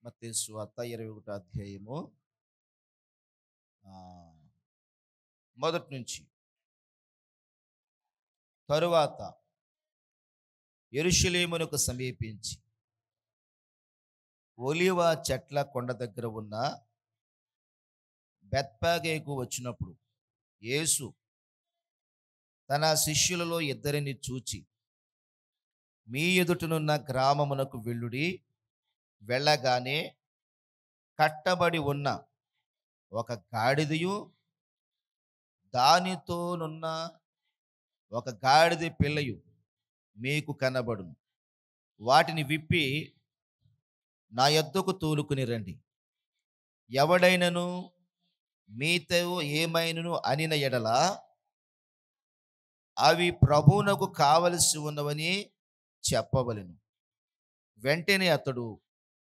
మత్తయి సువార్త 21 అధ్యాయము మొదటి నుంచి. తరువాత యెరూషలేమునకు సమీపించి ఒలీవ చెట్ల కొండ దగ్గర ఉన్న బెత్పగేకు వచ్చినప్పుడు యేసు తన శిష్యులలో ఇద్దరిని చూచి, మీ ఎదుటనున్న గ్రామమునకు వెళ్ళుడి, వెళ్ళగానే కట్టబడి ఉన్న ఒక గాడిదయు దానితోనున్న ఒక గాడిద పిల్లయు మీకు కనబడును. వాటిని విప్పి నా యొద్దకు తోలుకుని రండి. ఎవడైనను మీతో ఏమైనను అనిన ఎడల అవి ప్రభువునకు కావలసి ఉన్నవని చెప్పవలెను. వెంటనే అతడు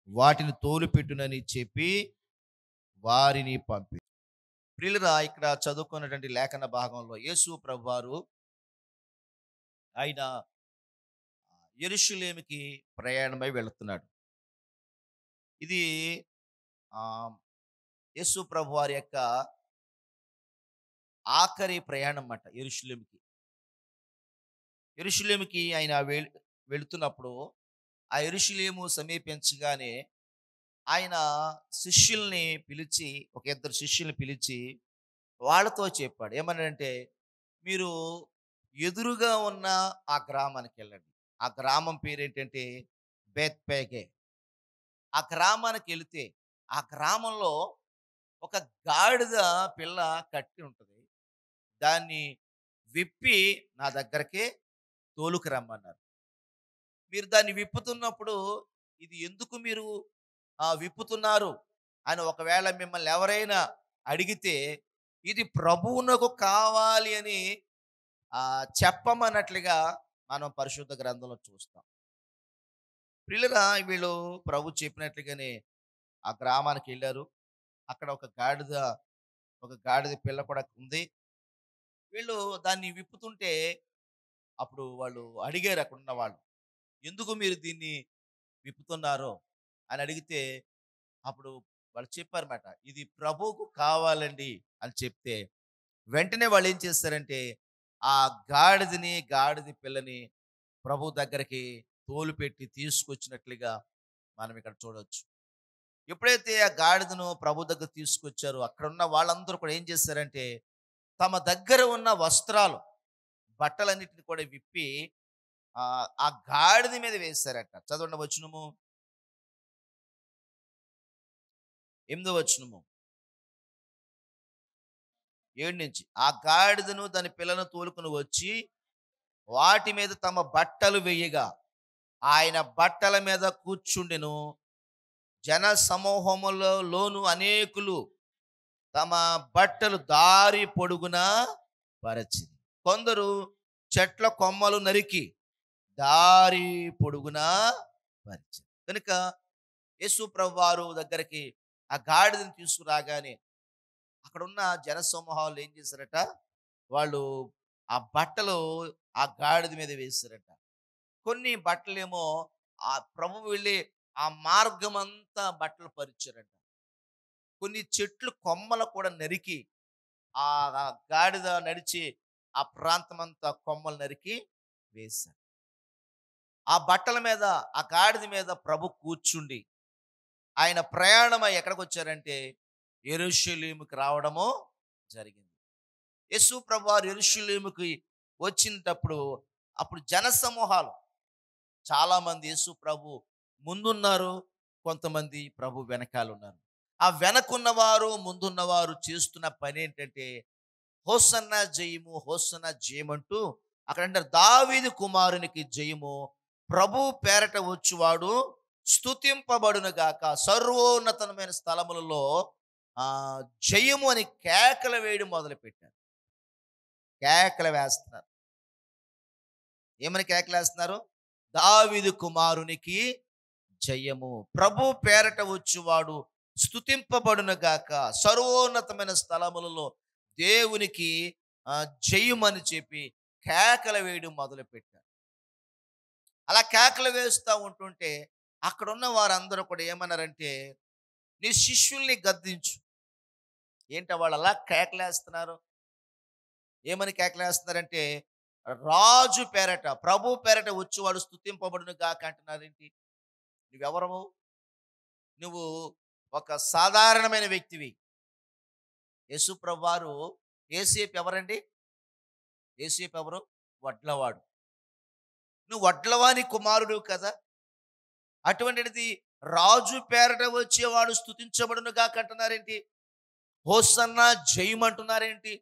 వాటిని తోలుపెట్టునని చెప్పి వారిని పంపి. ప్రియులరా, ఇక్కడ చదువుకున్నటువంటి లేఖన భాగంలో యేసు ప్రభువారు ఆయన యెరూషలేముకి ప్రయాణమై వెళుతున్నాడు. ఇది యేసు ప్రభువారి యొక్క ఆఖరి ప్రయాణం అన్నమాట. యెరూషలేముకి ఆయన వెళుతున్నప్పుడు ఆ యెరూషలేము సమీపించగానే ఆయన శిష్యుల్ని పిలిచి, ఒక ఇద్దరు శిష్యుల్ని పిలిచి వాళ్ళతో చెప్పాడు. ఏమన్నాడంటే, మీరు ఎదురుగా ఉన్న ఆ గ్రామానికి వెళ్ళండి. ఆ గ్రామం పేరేంటంటే బెత్పగే. ఆ గ్రామానికి వెళితే ఆ గ్రామంలో ఒక గాడిద పిల్ల కట్టి ఉంటుంది. దాన్ని విప్పి నా దగ్గరికి తోలుకు రమ్మన్నారు. మీరు దాన్ని విప్పుతున్నప్పుడు ఇది ఎందుకు మీరు విప్పుతున్నారు అని ఒకవేళ మిమ్మల్ని ఎవరైనా అడిగితే ఇది ప్రభువునకు కావాలి అని చెప్పమన్నట్లుగా మనం పరిశుద్ధ గ్రంథంలో చూస్తాం. ప్రియులరా, వీళ్ళు ప్రభు చెప్పినట్లుగానే ఆ గ్రామానికి వెళ్ళారు. అక్కడ ఒక గాడిద పిల్ల కూడా ఉంది. వీళ్ళు దాన్ని విప్పుతుంటే అప్పుడు వాళ్ళు అడిగారు, అక్కడున్న వాళ్ళు, ఎందుకు మీరు దీన్ని విప్పుతున్నారో అని అడిగితే అప్పుడు వాళ్ళు చెప్పారన్నమాట, ఇది ప్రభువుకు కావాలండి అని చెప్తే వెంటనే వాళ్ళు ఏం చేస్తారంటే ఆ గాడిద పిల్లని ప్రభు దగ్గరికి తోలుపెట్టి తీసుకొచ్చినట్లుగా మనం ఇక్కడ చూడవచ్చు. ఎప్పుడైతే ఆ గాడిదను ప్రభు దగ్గర తీసుకొచ్చారో అక్కడ ఉన్న వాళ్ళందరూ కూడా ఏం చేశారంటే తమ దగ్గర ఉన్న వస్త్రాలు, బట్టలన్నిటిని కూడా విప్పి ఆ గాడిద మీద వేశారట. చదవండి వచనము 8వ వచనము 7 నుంచి. ఆ గాడిదను దాని పిల్లను తోలుకుని వచ్చి వాటి మీద తమ బట్టలు వేయగా ఆయన బట్టల మీద కూర్చుండెను. జన సమూహములలోను అనేకులు తమ బట్టలు దారి పొడుగునా పరచింది. కొందరు చెట్ల కొమ్మలు నరికి దారి పొడుగునా పరిచారు. కనుక యేసు ప్రభు వారు దగ్గరికి ఆ గాడిదని తీసుకురాగానే అక్కడున్న జన సమూహాలు ఏం చేశారట, వాళ్ళు ఆ బట్టలు ఆ గాడిద మీద వేశారట. కొన్ని బట్టలేమో ఆ ప్రభు వెళ్ళి ఆ మార్గం అంతా బట్టలు పరిచారట. కొన్ని చెట్లు కొమ్మలు కూడా నరికి ఆ గాడిద నడిచి ఆ ప్రాంతం అంతా కొమ్మలు నరికి వేశారు. ఆ బట్టల మీద, ఆ గాడిద మీద ప్రభు కూర్చుండి ఆయన ప్రయాణమై ఎక్కడికి వచ్చారంటే యెరూషలేముకి రావడము జరిగింది. యేసు ప్రభు వారు యెరూషలేముకి వచ్చినప్పుడు అప్పుడు జన సమూహాలు చాలామంది యేసు ప్రభు ముందున్నారు, కొంతమంది ప్రభు వెనకాల ఉన్నారు. ఆ వెనకున్నవారు ముందున్నవారు చేస్తున్న పని ఏంటంటే హోసన్న జయము, హోసన్న జయమంటూ అక్కడ అంటారు, దావీదు కుమారునికి జయము, ప్రభు పేరట వచ్చువాడు స్తుతింపబడును గాక, సర్వోన్నతమైన స్థలములలో జయము అని కేకలు వేయడం మొదలుపెట్టారు. కేకలు వేస్తున్నారు. ఏమని కేకలు వేస్తున్నారు? దావీదు కుమారునికి జయము, ప్రభు పేరట వచ్చువాడు స్తుతింపబడును గాక, సర్వోన్నతమైన స్థలములలో దేవునికి జయమని చెప్పి కేకలు వేయడం మొదలుపెట్టారు. అలా కేకలు వేస్తూ ఉంటుంటే అక్కడున్న వారందరూ కూడా ఏమన్నారంటే, నీ శిష్యుల్ని గద్దించు. ఏంటి వాళ్ళు అలా కేకలేస్తున్నారు? ఏమని కేకలేస్తున్నారంటే, రాజు పేరట, ప్రభు పేరట వచ్చేవాడు స్తుతింపబడును గాక అంటున్నారేంటి? నువ్వెవరవు? నువ్వు ఒక సాధారణమైన వ్యక్తివి. యేసు ప్రభువారు యేసేపు ఎవరండి? యేసేపు ఎవరు? వడ్లవాడు. నువ్వు వడ్లవాని కుమారుడు కదా! అటువంటిది రాజు పేరట వచ్చేవాడు స్తుతించబడును గాక అంటున్నారేంటి? హోసన్నా జయమంటున్నారేంటి?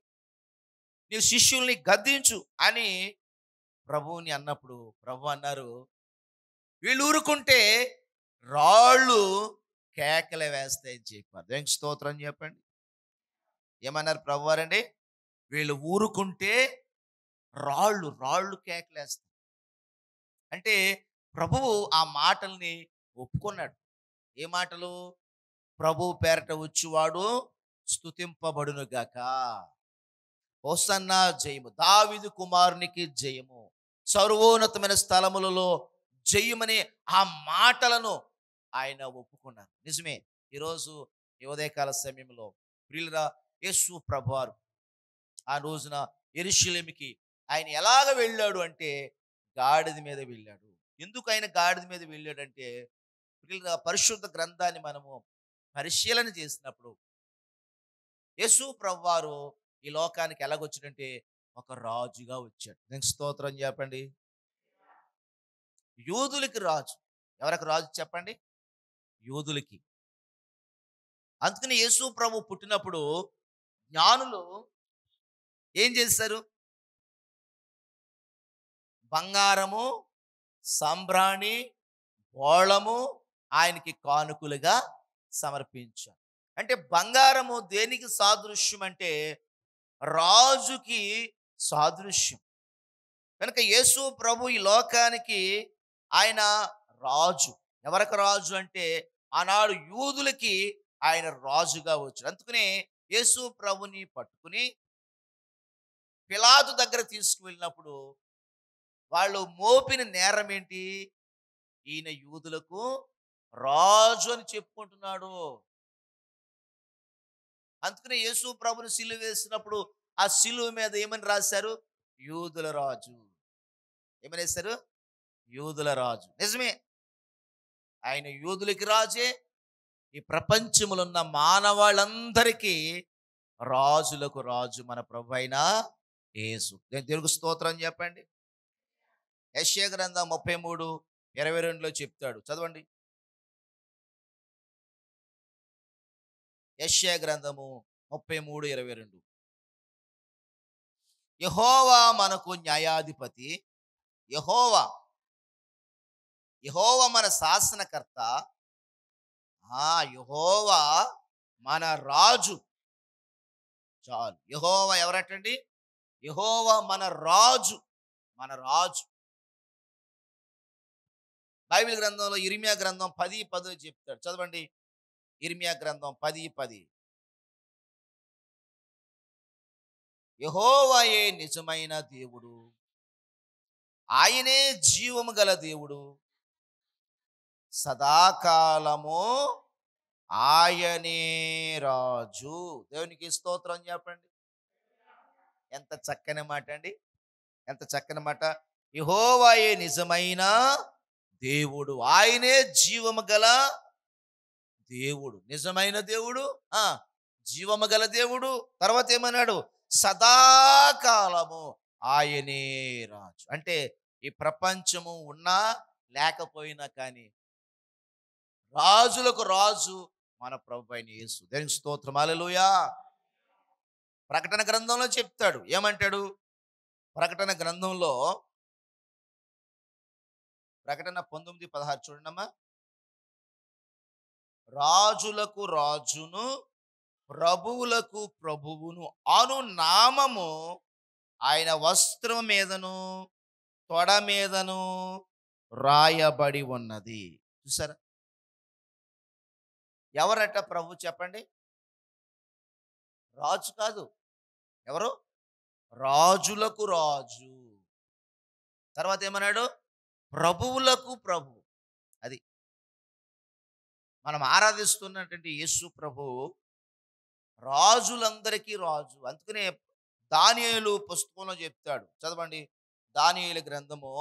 నీ శిష్యుల్ని గద్దించు అని ప్రభువుని అన్నప్పుడు ప్రభు అన్నారు, వీళ్ళు ఊరుకుంటే రాళ్ళు కేకలు వేస్తాయని చెప్పారు. దేవునికి స్తోత్రం చెప్పండి. ఏమన్నారు ప్రభువారండి? వీళ్ళు ఊరుకుంటే రాళ్ళు కేకలేస్తాయి. అంటే ప్రభువు ఆ మాటల్ని ఒప్పుకున్నాడు. ఏ మాటలు? ప్రభు పేరట వచ్చువాడు స్తుతింపబడును గాక. హోసన్నా జయము, దావీదు కుమారునికి జయము, సర్వోన్నతమైన స్థలములలో జయమని ఆ మాటలను ఆయన ఒప్పుకున్నారు. నిజమే. ఈరోజు ఈ ఉదయకాల సమయంలో ప్రియులరా, యేసు ప్రభువారు ఆ రోజున యెరూషలేముకి ఆయన ఎలాగ వెళ్ళాడు అంటే గాడిద మీద వెళ్ళాడు. ఎందుకు ఆయన గాడిద మీద వెళ్ళాడంటే, ప్రియులరా, పరిశుద్ధ గ్రంథాన్ని మనము పరిశీలన చేసినప్పుడు యేసు ప్రభువారు ఈ లోకానికి ఎలాగొచ్చాడంటే ఒక రాజుగా వచ్చాడు. నేను స్తోత్రం చెప్పండి. యూదులకి రాజు. ఎవరికి రాజు చెప్పండి? యూదులకి. అందుకని యేసు ప్రభు పుట్టినప్పుడు జ్ఞానులు ఏం చేశారు? బంగారము, సాంబ్రాణి, బోళము ఆయనకి కానుకలుగా సమర్పించారు. అంటే బంగారము దేనికి సాదృశ్యం అంటే రాజుకి సాదృశ్యం. కనుక యేసు ప్రభు ఈ లోకానికి ఆయన రాజు. ఎవరికి రాజు అంటే ఆనాడు యూదులకి ఆయన రాజుగా వచ్చాడు. అందుకనే యేసు ప్రభుని పట్టుకుని పిలాతు దగ్గర తీసుకువెళ్ళినప్పుడు వాళ్ళు మోపిన నేరం ఏంటి? ఈయన యూదులకు రాజు అని చెప్పుకుంటున్నాడు. అందుకనే యేసు ప్రభుని సిలువ వేసినప్పుడు ఆ సిలువ మీద ఏమని రాశారు? యూదుల రాజు. ఏమని వేశారు? యూదుల రాజు. నిజమే, ఆయన యూదులకి రాజే. ఈ ప్రపంచములో ఉన్న మానవాళ్ళందరికీ రాజులకు రాజు మన ప్రభు అయిన యేసు. దేవునికి స్తోత్రం చెప్పండి. యెషయా గ్రంథం 33:22లో చెప్తాడు, చదవండి. యెషయా గ్రంథము 33:22. యెహోవా మనకు న్యాయాధిపతి, యెహోవా యెహోవా మన శాసనకర్త, యెహోవా మన రాజు. చాలు. యెహోవా ఎవరటండి? యెహోవా మన రాజు. మన రాజు. బైబిల్ గ్రంథంలో ఇర్మియా గ్రంథం 10:10 చెప్తాడు, చదవండి. ఇర్మియా గ్రంథం 10:10. యెహోవాయే నిజమైన దేవుడు, ఆయనే జీవము గల దేవుడు, సదాకాలము ఆయనే రాజు. దేవునికి స్తోత్రం చెప్పండి. ఎంత చక్కని మాట అండి. ఎంత చక్కని మాట. యెహోవాయే నిజమైన దేవుడు, ఆయనే జీవము గల దేవుడు. నిజమైన దేవుడు, జీవము గల దేవుడు. తర్వాత ఏమన్నాడు? సదాకాలము ఆయనే రాజు. అంటే ఈ ప్రపంచము ఉన్నా లేకపోయినా కానీ రాజులకు రాజు మన ప్రభు అయిన యేసు. దేవునికి స్తోత్రం. హల్లెలూయా. ప్రకటన గ్రంథంలో చెప్తాడు, ఏమంటాడు? ప్రకటన గ్రంథంలో ప్రకటన 19:16 చూడండమ్మా. రాజులకు రాజును ప్రభువులకు ప్రభువును అను నామము ఆయన వస్త్రం మీదను తొడ మీదను రాయబడి ఉన్నది. చూసారా? ఎవరట ప్రభు చెప్పండి? రాజు కాదు. ఎవరు? రాజులకు రాజు. తర్వాత ఏమన్నాడు? ప్రభువులకు ప్రభు. అది మనం ఆరాధిస్తున్నటువంటి యేసు ప్రభు రాజులందరికీ రాజు. అందుకనే దానియేలు పుస్తకంలో చెప్తాడు. చదవండి. దానియేలు గ్రంథము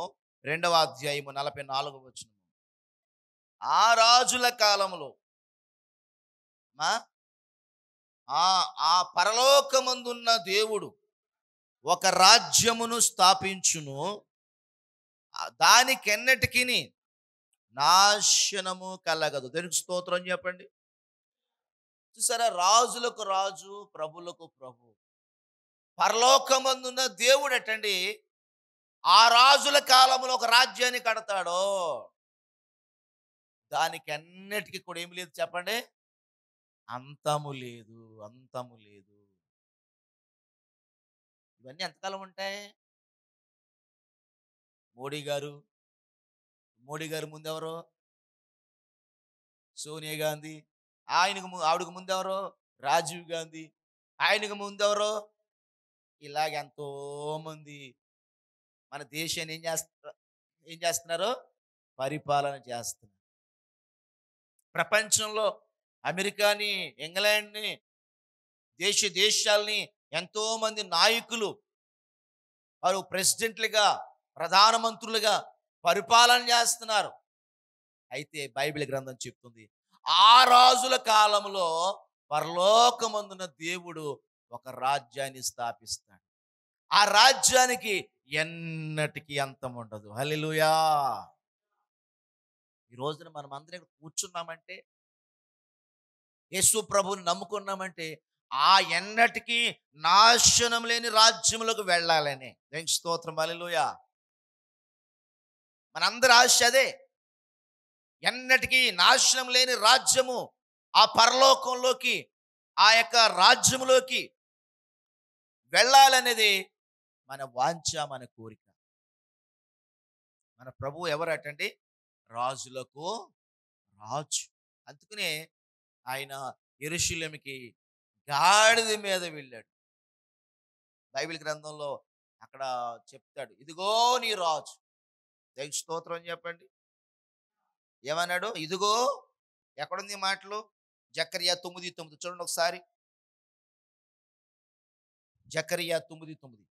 2వ అధ్యాయము 44వ వచనం. ఆ రాజుల కాలములో మా ఆ ఆ పరలోకమందున్న దేవుడు ఒక రాజ్యమును స్థాపించును. దానికెన్నటికిని నాశనము కలగదు. దేనికి స్తోత్రం చెప్పండి. చూసారా, రాజులకు రాజు, ప్రభులకు ప్రభు. పరలోకమందున్న దేవుడు ఎట్టండి ఆ రాజుల కాలంలో ఒక రాజ్యాన్ని కడతాడో దానికి అన్నిటికీ కూడా ఏమి లేదు చెప్పండి, అంతము లేదు, అంతము లేదు. ఇవన్నీ ఎంతకాలం ఉంటాయి? మోడీ గారు మోడీ గారు ముందెవరు? సోనియా గాంధీ. ఆవిడకు ముందెవరు? రాజీవ్ గాంధీ. ఆయనకు ముందెవరు? ఇలాగ ఎంతో మంది మన దేశాన్ని ఏం చేస్తున్నారు? పరిపాలన చేస్తున్నారు. ప్రపంచంలో అమెరికాని, ఇంగ్లాండ్ని, దేశాలని ఎంతో మంది నాయకులు వారు ప్రెసిడెంట్లుగా, ప్రధానమంత్రులుగా పరిపాలన చేస్తున్నారు. అయితే బైబిల్ గ్రంథం చెప్తుంది ఆ రాజుల కాలంలో పరలోకమందున దేవుడు ఒక రాజ్యాన్ని స్థాపిస్తాడు. ఆ రాజ్యానికి ఎన్నటికీ అంతం ఉండదు. హల్లెలూయా. ఈ రోజున మనం అందరం ఇక్కడ కూర్చున్నామంటే, యేసు ప్రభువుని నమ్ముకున్నామంటే ఆ ఎన్నటికీ నాశనం లేని రాజ్యములకు వెళ్ళాలని. దేవునికి స్తోత్రం. హల్లెలూయా. మనందరి ఆశ అదే. ఎన్నటికీ నాశనం లేని రాజ్యము, ఆ పరలోకంలోకి, ఆ యొక్క రాజ్యములోకి వెళ్ళాలనేది మన వాంఛ, మన కోరిక. మన ప్రభువు ఎవరటండి? రాజులకు రాజు. అందుకనే ఆయన యెరూషలేముకి గాడిద మీద వెళ్ళాడు. బైబిల్ గ్రంథంలో అక్కడ చెప్తాడు, ఇదిగో నీ రాజు. దేవునికి స్తోత్రం అని చెప్పండి. ఏమన్నాడు? ఇదిగో. ఎక్కడుంది ఈ మాటలు? జకర్యా 9:9 చూడండి ఒకసారి. జకర్యా 9:9.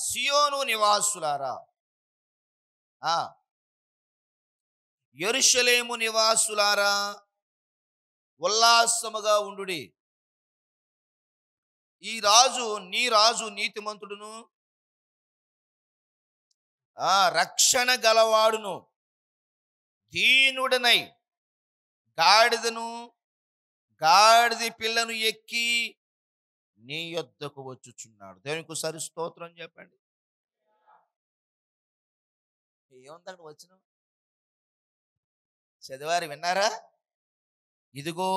సియోను నివాసులారా, యెరూషలేము నివాసులారా, ఉల్లాసముగా ఉండుడి. ఈ రాజు, నీ రాజు నీతిమంతుడును, రక్షణ గలవాడును, దీనుడనై గాడిద పిల్లను ఎక్కి నీ యొద్దకు వచ్చుచున్నాడు. దేవునికి ఒకసారి స్తోత్రం చెప్పండి. ఏముందండి వచ్చిన చదివారు, విన్నారా? ఇదిగో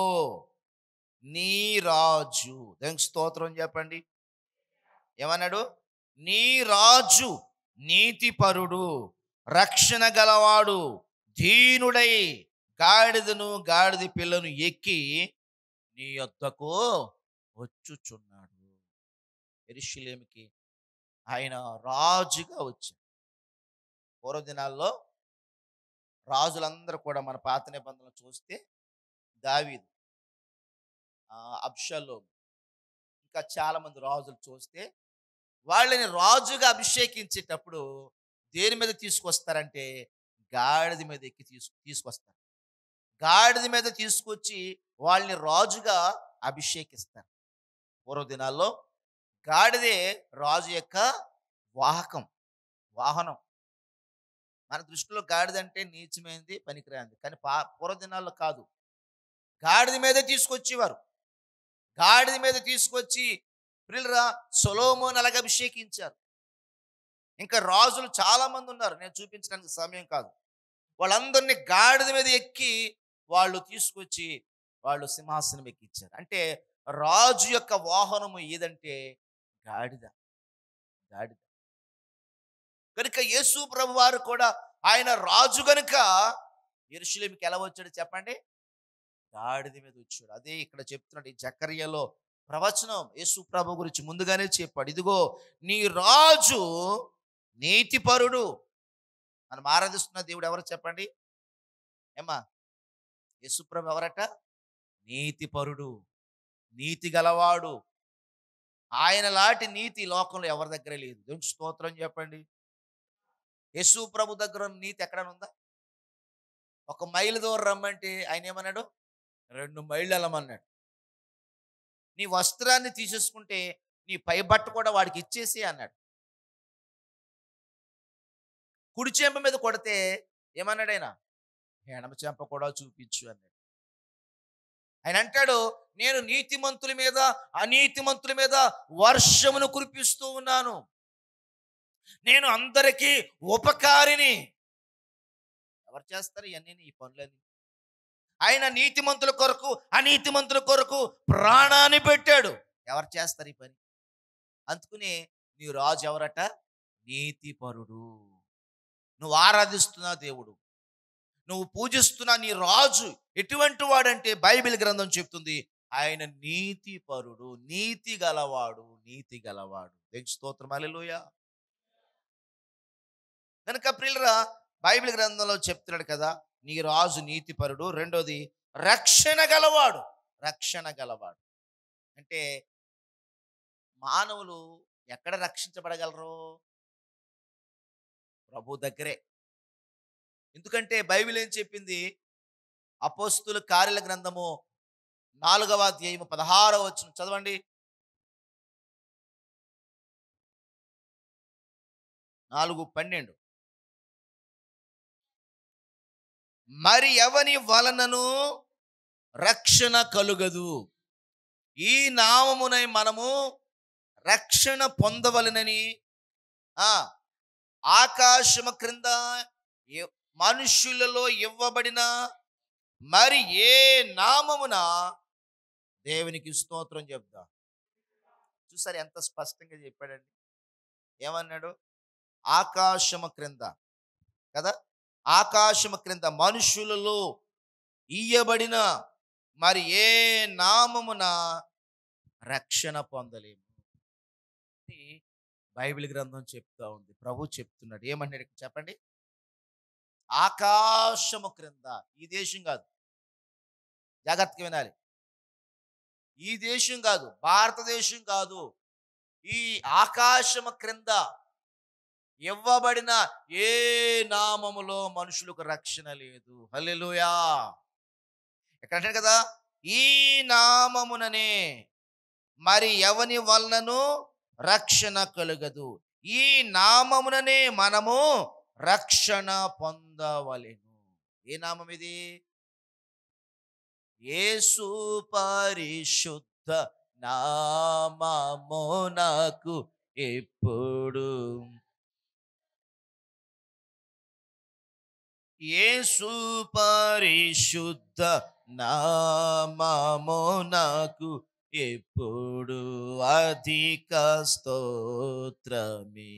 నీ రాజు. దేవునికి స్తోత్రం చెప్పండి. ఏమన్నాడు? నీ రాజు నీతిపరుడు, రక్షణ గలవాడు, దీనుడై గాడిద పిల్లను ఎక్కి నీ యొద్దకు వచ్చుచున్నాడు. యెరూషలేముకి ఆయన రాజుగా వచ్చాడు. పూర్వదినాల్లో రాజులందరూ కూడా మన పాత నిబంధనలు చూస్తే దావీదు, అబ్షాలోము, ఇంకా చాలా మంది రాజులు చూస్తే వాళ్ళని రాజుగా అభిషేకించేటప్పుడు దేని మీద తీసుకొస్తారంటే గాడిద మీద ఎక్కి తీసుకొస్తారు. గాడిద మీద తీసుకొచ్చి వాళ్ళని రాజుగా అభిషేకిస్తారు. పూర్వదినాల్లో గాడిదే రాజు యొక్క వాహనం. మన దృష్టిలో గాడిద అంటే నీచమైంది, పనికిరాంది. కానీ పూర్వదినాల్లో కాదు, గాడిద మీదే తీసుకొచ్చేవారు. గాడిద మీద తీసుకొచ్చి ప్రియులరా సొలొమోను అలాగ అభిషేకించారు. ఇంకా రాజులు చాలా మంది ఉన్నారు, నేను చూపించడానికి సమయం కాదు. వాళ్ళందరినీ గాడిద మీద ఎక్కి వాళ్ళు తీసుకొచ్చి వాళ్ళు సింహాసనం ఎక్కించారు. అంటే రాజు యొక్క వాహనము ఏదంటే గాడిద. కనుక యేసు ప్రభు వారు కూడా ఆయన రాజు కనుక యెరూషలేముకి ఎలా వచ్చాడు చెప్పండి? గాడిద మీద వచ్చాడు. అదే ఇక్కడ చెప్తున్నాడు ఈ జకర్యాలో ప్రవచనం. యేసు ప్రభు గురించి ముందుగానే చెప్పాడు, ఇదిగో నీ రాజు నీతిపరుడు. మనం ఆరాధిస్తున్న దేవుడు ఎవరు చెప్పండి? ఏమ్మా, యేసుప్రభు ఎవరట? నీతిపరుడు, నీతి గలవాడు. ఆయనలాంటి నీతి ఈ లోకంలో ఎవరి దగ్గర లేదు. దేవునికి స్తోత్రం చెప్పండి. యేసు ప్రభు దగ్గర ఉన్న నీతి ఎక్కడైనా ఉందా? 1 మైలు దూరం రమ్మంటే ఆయన ఏమన్నాడు? 2 మైళ్ళు వెళ్ళమన్నాడు. నీ వస్త్రాన్ని తీసేసుకుంటే నీ పై బట్ట కూడా వాడికి ఇచ్చేసి అన్నాడు. కుడి చెంప మీద కొడితే ఏమన్నాడు ఆయన? ఎడమ చెంప కూడా చూపించు అన్నాడు. ఆయన అంటాడు, నేను నీతిమంతుల మీద అనీతిమంతుల మీద వర్షమును కురిపిస్తూ ఉన్నాను. నేను అందరికీ ఉపకారిని. ఎవరు చేస్తారు ఇవన్నీ, ఈ పనులన్నీ? ఆయన నీతిమంతుల కొరకు అనీతిమంతుల కొరకు ప్రాణాన్ని పెట్టాడు. ఎవరు చేస్తారు ఈ పని? అందుకునే నీ రాజు ఎవరట? నీతిపరుడు. నువ్వు ఆరాధిస్తున్న దేవుడు, నువ్వు పూజిస్తున్న నీ రాజు ఎటువంటి వాడంటే బైబిల్ గ్రంథం చెప్తుంది, ఆయన నీతిపరుడు, నీతి గలవాడు, నీతి గలవాడు. దేవునికి స్తోత్రం, హల్లెలూయా. కనుక ప్రియులరా, బైబిల్ గ్రంథంలో చెప్తున్నాడు కదా, నీ రాజు నీతిపరుడు. రెండోది, రక్షణ గలవాడు. రక్షణ గలవాడు అంటే మానవులు ఎక్కడ రక్షించబడగలరు? ప్రభు దగ్గరే. ఎందుకంటే బైబిల్ ఏం చెప్పింది? అపోస్తుల కార్యాల గ్రంథము 4వ అధ్యాయము 16వ వచనం చదవండి. 4:12. మరి ఎవని వలనను రక్షణ కలుగదు, ఈ నామమునై మనము రక్షణ పొందవలనని ఆకాశము క్రింద మనుష్యులలో ఇవ్వబడిన మరి ఏ నామమున దేవునికి స్తోత్రం చెప్తా. చూసారు ఎంత స్పష్టంగా చెప్పాడండి? ఏమన్నాడు? ఆకాశము క్రింద కదా, ఆకాశము క్రింద మనుషులలో ఇయ్యబడిన మరి ఏ నామమున రక్షణ పొందలేము. బైబిల్ గ్రంథం చెప్తా ఉంది. ప్రభు చెప్తున్నాడు. ఏమన్నాడు చెప్పండి? ఆకాశము క్రింద. ఈ దేశం కాదు, జాగ్రత్తగా వినాలి. ఈ దేశం కాదు, భారతదేశం కాదు, ఈ ఆకాశము క్రింద ఇవ్వబడిన ఏ నామములో మనుషులకు రక్షణ లేదు. హల్లెలూయా. ఎక్కడ కదా, ఈ నామముననే మరి ఎవని వలనను రక్షణ కలుగదు, ఈ నామముననే మనము రక్షణ పొందవలెను. ఏ నామం ఇది? యేసు పరిశుద్ధ నామము నాకు ఎప్పుడు. యేసు పరిశుద్ధ నామము నాకు ఎప్పుడు అధిక స్తోత్రమే.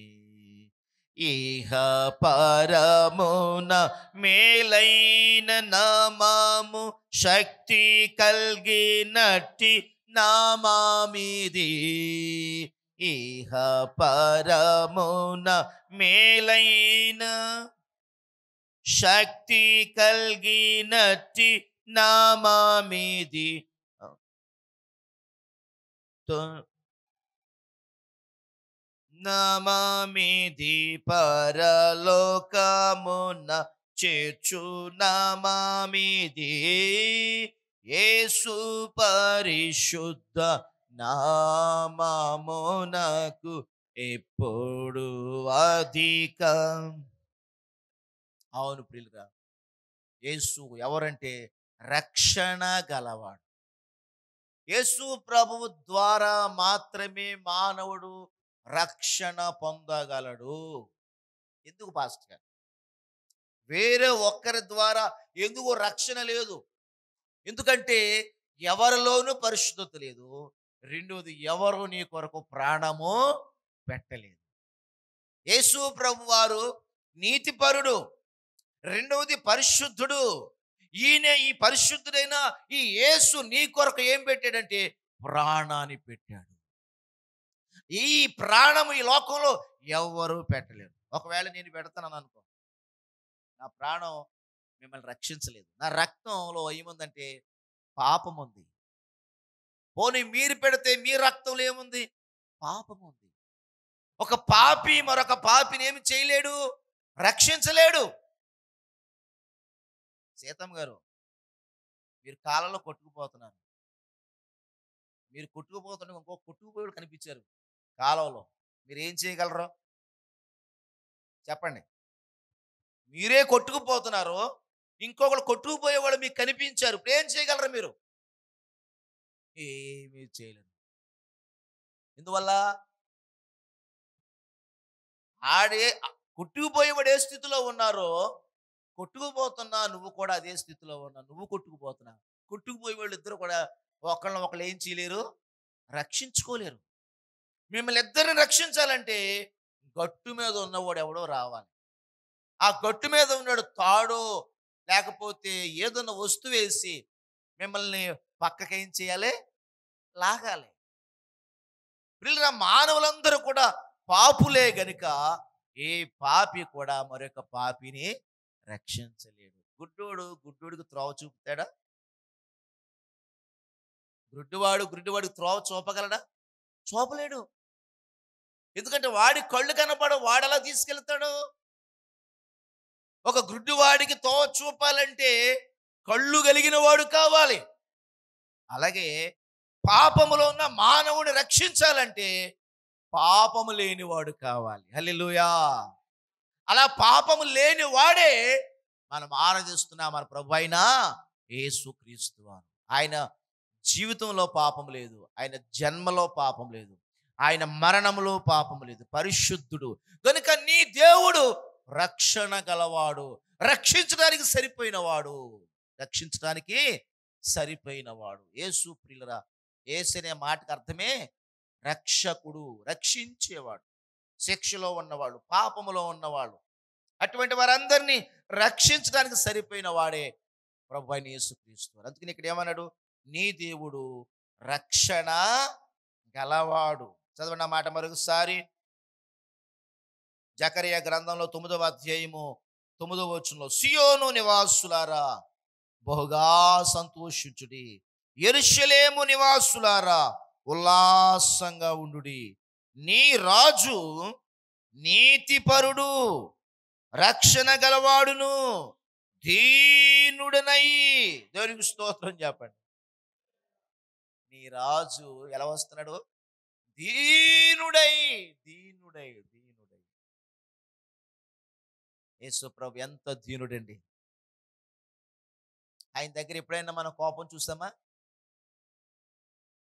ఇహ పరమున మేలైన నామము, శక్తి కలిగినట్టి నామమిది. ఇహ పరమున మేలైన శక్తి కలిగినట్టి నామమిది. నామమిది పరలోకమున చేర్చు నామమిది. యేసు పరిశుద్ధ నామమునకు ఎప్పుడు అధికం. అవును ప్రియులుగా, యేసు ఎవరంటే రక్షణ గలవాడు. యేసు ప్రభువు ద్వారా మాత్రమే మానవుడు రక్షణ పొందగలడు. ఎందుకు పాస్టర్ గారు? వేరే ఒక్కరి ద్వారా ఎందుకు రక్షణ లేదు? ఎందుకంటే ఎవరిలోనూ పరిశుద్ధత లేదు. రెండోది, ఎవరు నీ కొరకు ప్రాణము పెట్టలేదు. యేసు ప్రభు వారు నీతిపరుడు, రెండవది పరిశుద్ధుడు. ఈయన ఈ పరిశుద్ధుడైన ఈ యేసు నీ కొరకు ఏం పెట్టాడంటే ప్రాణాన్ని పెట్టాడు. ఈ ప్రాణము ఈ లోకంలో ఎవరు పెట్టలేరు. ఒకవేళ నేను పెడతానని అనుకో, నా ప్రాణం మిమ్మల్ని రక్షించలేదు. నా రక్తంలో ఏముందంటే పాపం ఉంది. పోనీ మీరు పెడితే మీ రక్తంలో ఏముంది? పాపం ఉంది. ఒక పాపి మరొక పాపిని ఏమి చేయలేడు, రక్షించలేడు. సీతమ్మ గారు, మీరు కాలంలో కొట్టుకుపోతున్నారు. మీరు కొట్టుకుపోతుంటే ఇంకో కొట్టుకుపోయాడు కనిపించారు కాలంలో. మీరు ఏం చేయగలరు చెప్పండి? మీరే కొట్టుకుపోతున్నారు, ఇంకొకరు కొట్టుకుపోయేవాళ్ళు మీకు కనిపించారు. ఇప్పుడు ఏం చేయగలరు మీరు? ఏమీ చేయలేరు. ఎందువల్ల? ఆడే కొట్టుకుపోయేవాడు ఏ స్థితిలో ఉన్నారో, కొట్టుకుపోతున్నా నువ్వు కూడా అదే స్థితిలో ఉన్నావు. నువ్వు కొట్టుకుపోతున్నా, కొట్టుకుపోయేవాళ్ళు ఇద్దరు కూడా ఒకళ్ళని ఒకళ్ళు ఏం చేయలేరు, రక్షించుకోలేరు. మిమ్మల్ని ఇద్దరిని రక్షించాలంటే గట్టు మీద ఉన్నవాడు ఎవడో రావాలి. ఆ గట్టు మీద ఉన్నాడు తాడో లేకపోతే ఏదన్నా వస్తువు వేసి మిమ్మల్ని పక్కకి ఏం చేయాలి, లాగాలి. పిల్లల మానవులందరూ కూడా పాపులే గనుక ఏ పాపి కూడా మరొక పాపిని రక్షించలేడు. గుడ్డోడికి త్రోవ చూపుతాడా? గుడ్డివాడికి త్రోవ చూపగలడా? చూపలేడు. ఎందుకంటే వాడి కళ్ళు కనపడవు, వాడెలా తీసుకెళ్తాడు? ఒక గుడ్డివాడికి త్రోవ చూపాలంటే కళ్ళు కలిగిన వాడు కావాలి. అలాగే పాపములో ఉన్న మానవుని రక్షించాలంటే పాపము లేనివాడు కావాలి. హల్లెలూయా. అలా పాపము లేని వాడే మనం ఆరాధిస్తున్నా మన ప్రభు అయిన యేసుక్రీస్తు వారు. ఆయన జీవితంలో పాపం లేదు, ఆయన జన్మలో పాపం లేదు, ఆయన మరణంలో పాపం లేదు, పరిశుద్ధుడు కనుక నీ దేవుడు రక్షణ గలవాడు, రక్షించడానికి సరిపోయినవాడు. యేసు ప్రియులరా, యేసు అనే మాటకు అర్థమే రక్షకుడు, రక్షించేవాడు. శిక్షలో ఉన్నవాడు, పాపములో ఉన్నవాడు, అటువంటి వారందరినీ రక్షించడానికి సరిపోయిన వాడే ప్రభు అయిన యేసుక్రీస్తు. అందుకని ఇక్కడ ఏమన్నాడు? నీ దేవుడు రక్షణ గలవాడు. చదవండి ఆ మాట మరొకసారి. జకరియా గ్రంథంలో 9వ అధ్యాయము 9వ వచనంలో, సియోను నివాసులారా బహుగా సంతోషించుడి, యెరూషలేము నివాసులారా ఉల్లాసంగా ఉండుడి. నీ రాజు నీతిపరుడు, రక్షణ గలవాడును, దీనుడనై. దేవునికి స్తోత్రం చెప్పండి. నీ రాజు ఎలా వస్తున్నాడు? దీనుడై. యేసు ప్రభు ఎంత దీనుడండి. ఆయన దగ్గర ఎప్పుడైనా మనం కోపం చూసామా?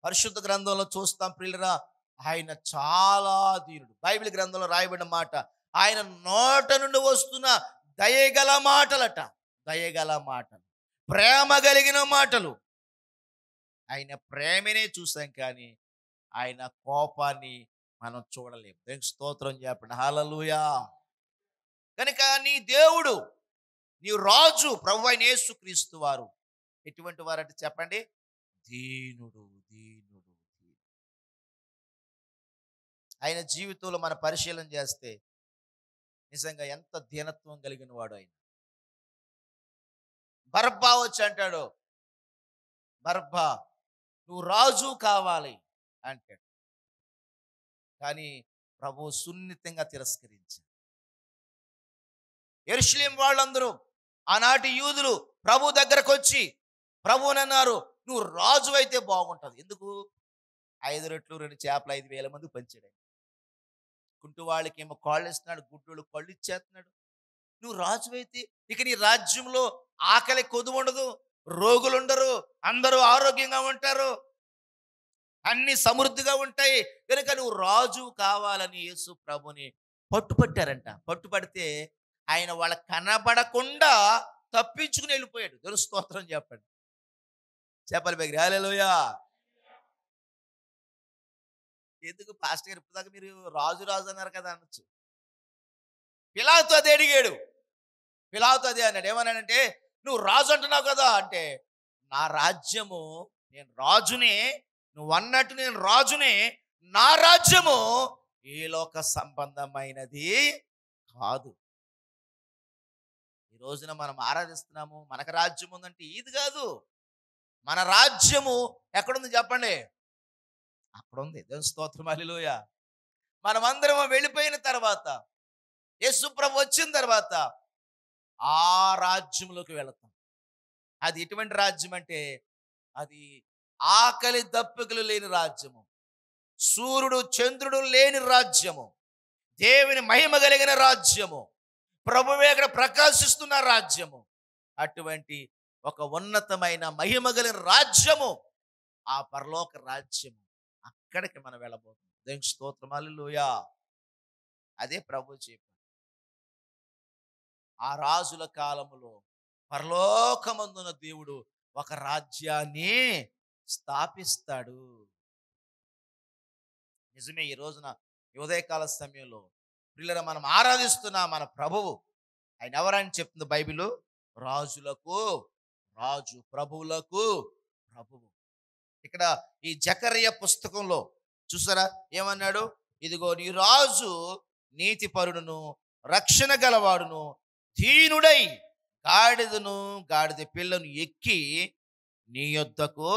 పరిశుద్ధ గ్రంథంలో చూస్తాం ప్రియులరా, ఆయన చాలా దీనుడు. బైబిల్ గ్రంథంలో రాయబడిన మాట, ఆయన నోట నుండి వస్తున్న దయగల మాటలట, దయగల మాటలు, ప్రేమ కలిగిన మాటలు. ఆయన ప్రేమనే చూసాం కానీ ఆయన కోపాన్ని మనం చూడలేము. దేవునికి స్తోత్రం చెప్పండి. హల్లెలూయా. కనుక నీ దేవుడు, నీ రాజు ప్రభు అయిన యేసుక్రీస్తు వారు ఎటువంటి వారంటే చెప్పండి? దీనుడు. ఆయన జీవితంలో మన పరిశీలన చేస్తే నిజంగా ఎంత దీనత్వం కలిగిన వాడు ఆయన. బరబ్బా వచ్చి అంటాడు, బరబ్బా నువ్వు రాజు కావాలి అంటాడు. కానీ ప్రభు సున్నితంగా తిరస్కరించాడు. యెరూషలేము వాళ్ళందరూ, ఆనాటి యూదులు ప్రభు దగ్గరకు వచ్చి ప్రభువునన్నారు, నువ్వు రాజు అయితే బాగుంటుంది. ఎందుకు? 5 రొట్టెలు 2 చేపలు 5,000 మంది పంచాడు. కుంటు వాళ్ళకి ఏమో కాళ్ళు ఇస్తున్నాడు, గుడ్డోళ్ళు కళ్ళు ఇచ్చేస్తున్నాడు. నువ్వు రాజు అయితే ఇక నీ రాజ్యంలో ఆకలి కొదువు ఉండదు, రోగులు ఉండరు, అందరూ ఆరోగ్యంగా ఉంటారు, అన్ని సమృద్ధిగా ఉంటాయి. కనుక నువ్వు రాజు కావాలని యేసు ప్రభుని పట్టుపట్టారంట. పట్టుపడితే ఆయన వాళ్ళకి కనబడకుండా తప్పించుకుని వెళ్ళిపోయాడు. దేవుని స్తోత్రం చెప్పండి. చెప్పాలి బెగిరి హల్లెలూయా. ఎందుకు పాస్టర్ గారు ఇప్పటిదాకా మీరు రాజు అన్నారు కదా అనొచ్చు. పిలాతు అదే అడిగాడు. పిలాతు అదే అన్నాడు. ఏమన్నాడంటే, నువ్వు రాజు అంటున్నావు కదా అంటే, నా రాజ్యము, నేను రాజునే, నువ్వు అన్నట్టు నేను రాజునే, నా రాజ్యము ఈ లోక సంబంధమైనది కాదు. రోజున మనం ఆరాధిస్తున్నాము, మనకు రాజ్యం ఉందంటే ఇది కాదు. మన రాజ్యము ఎక్కడుంది చెప్పండి? అక్కడుంది. దేవుని స్తోత్రం, హల్లెలూయా. మనమందరం వెళ్ళిపోయిన తర్వాత, యేసు ప్రభు వచ్చిన తర్వాత ఆ రాజ్యంలోకి వెళతాం. అది ఎటువంటి రాజ్యం అంటే, అది ఆకలి దప్పికలు లేని రాజ్యము, సూర్యుడు చంద్రుడు లేని రాజ్యము, దేవుని మహిమ కలిగిన రాజ్యము, ప్రభువే అక్కడ ప్రకాశిస్తున్న రాజ్యము. అటువంటి ఒక ఉన్నతమైన మహిమ కలిగిన రాజ్యము, ఆ పరలోక రాజ్యము. అక్కడికి మనం వెళ్ళబోతున్నాం. దేవునికి స్తోత్రం, హల్లెలూయా. అదే ప్రభు చెప్పాడు. ఆ రాజుల కాలములో పరలోకమందున దేవుడు ఒక రాజ్యాన్ని స్థాపిస్తాడు. నిజమే. ఈ రోజున ఈ ఉదయకాల సమయంలో ప్రియులారా, మనం ఆరాధిస్తున్న మన ప్రభువు, ఆయన ఎవరని చెప్తుంది బైబిలు? రాజులకు రాజు, ప్రభువులకు ప్రభువు. ఇక్కడ ఈ జకర్య పుస్తకంలో చూసారా ఏమన్నాడు? ఇదిగో నీ రాజు నీతిపరుడును, రక్షణ గలవాడును, దీనుడై గాడిదను గాడిద పిల్లను ఎక్కి నీ యొద్దకు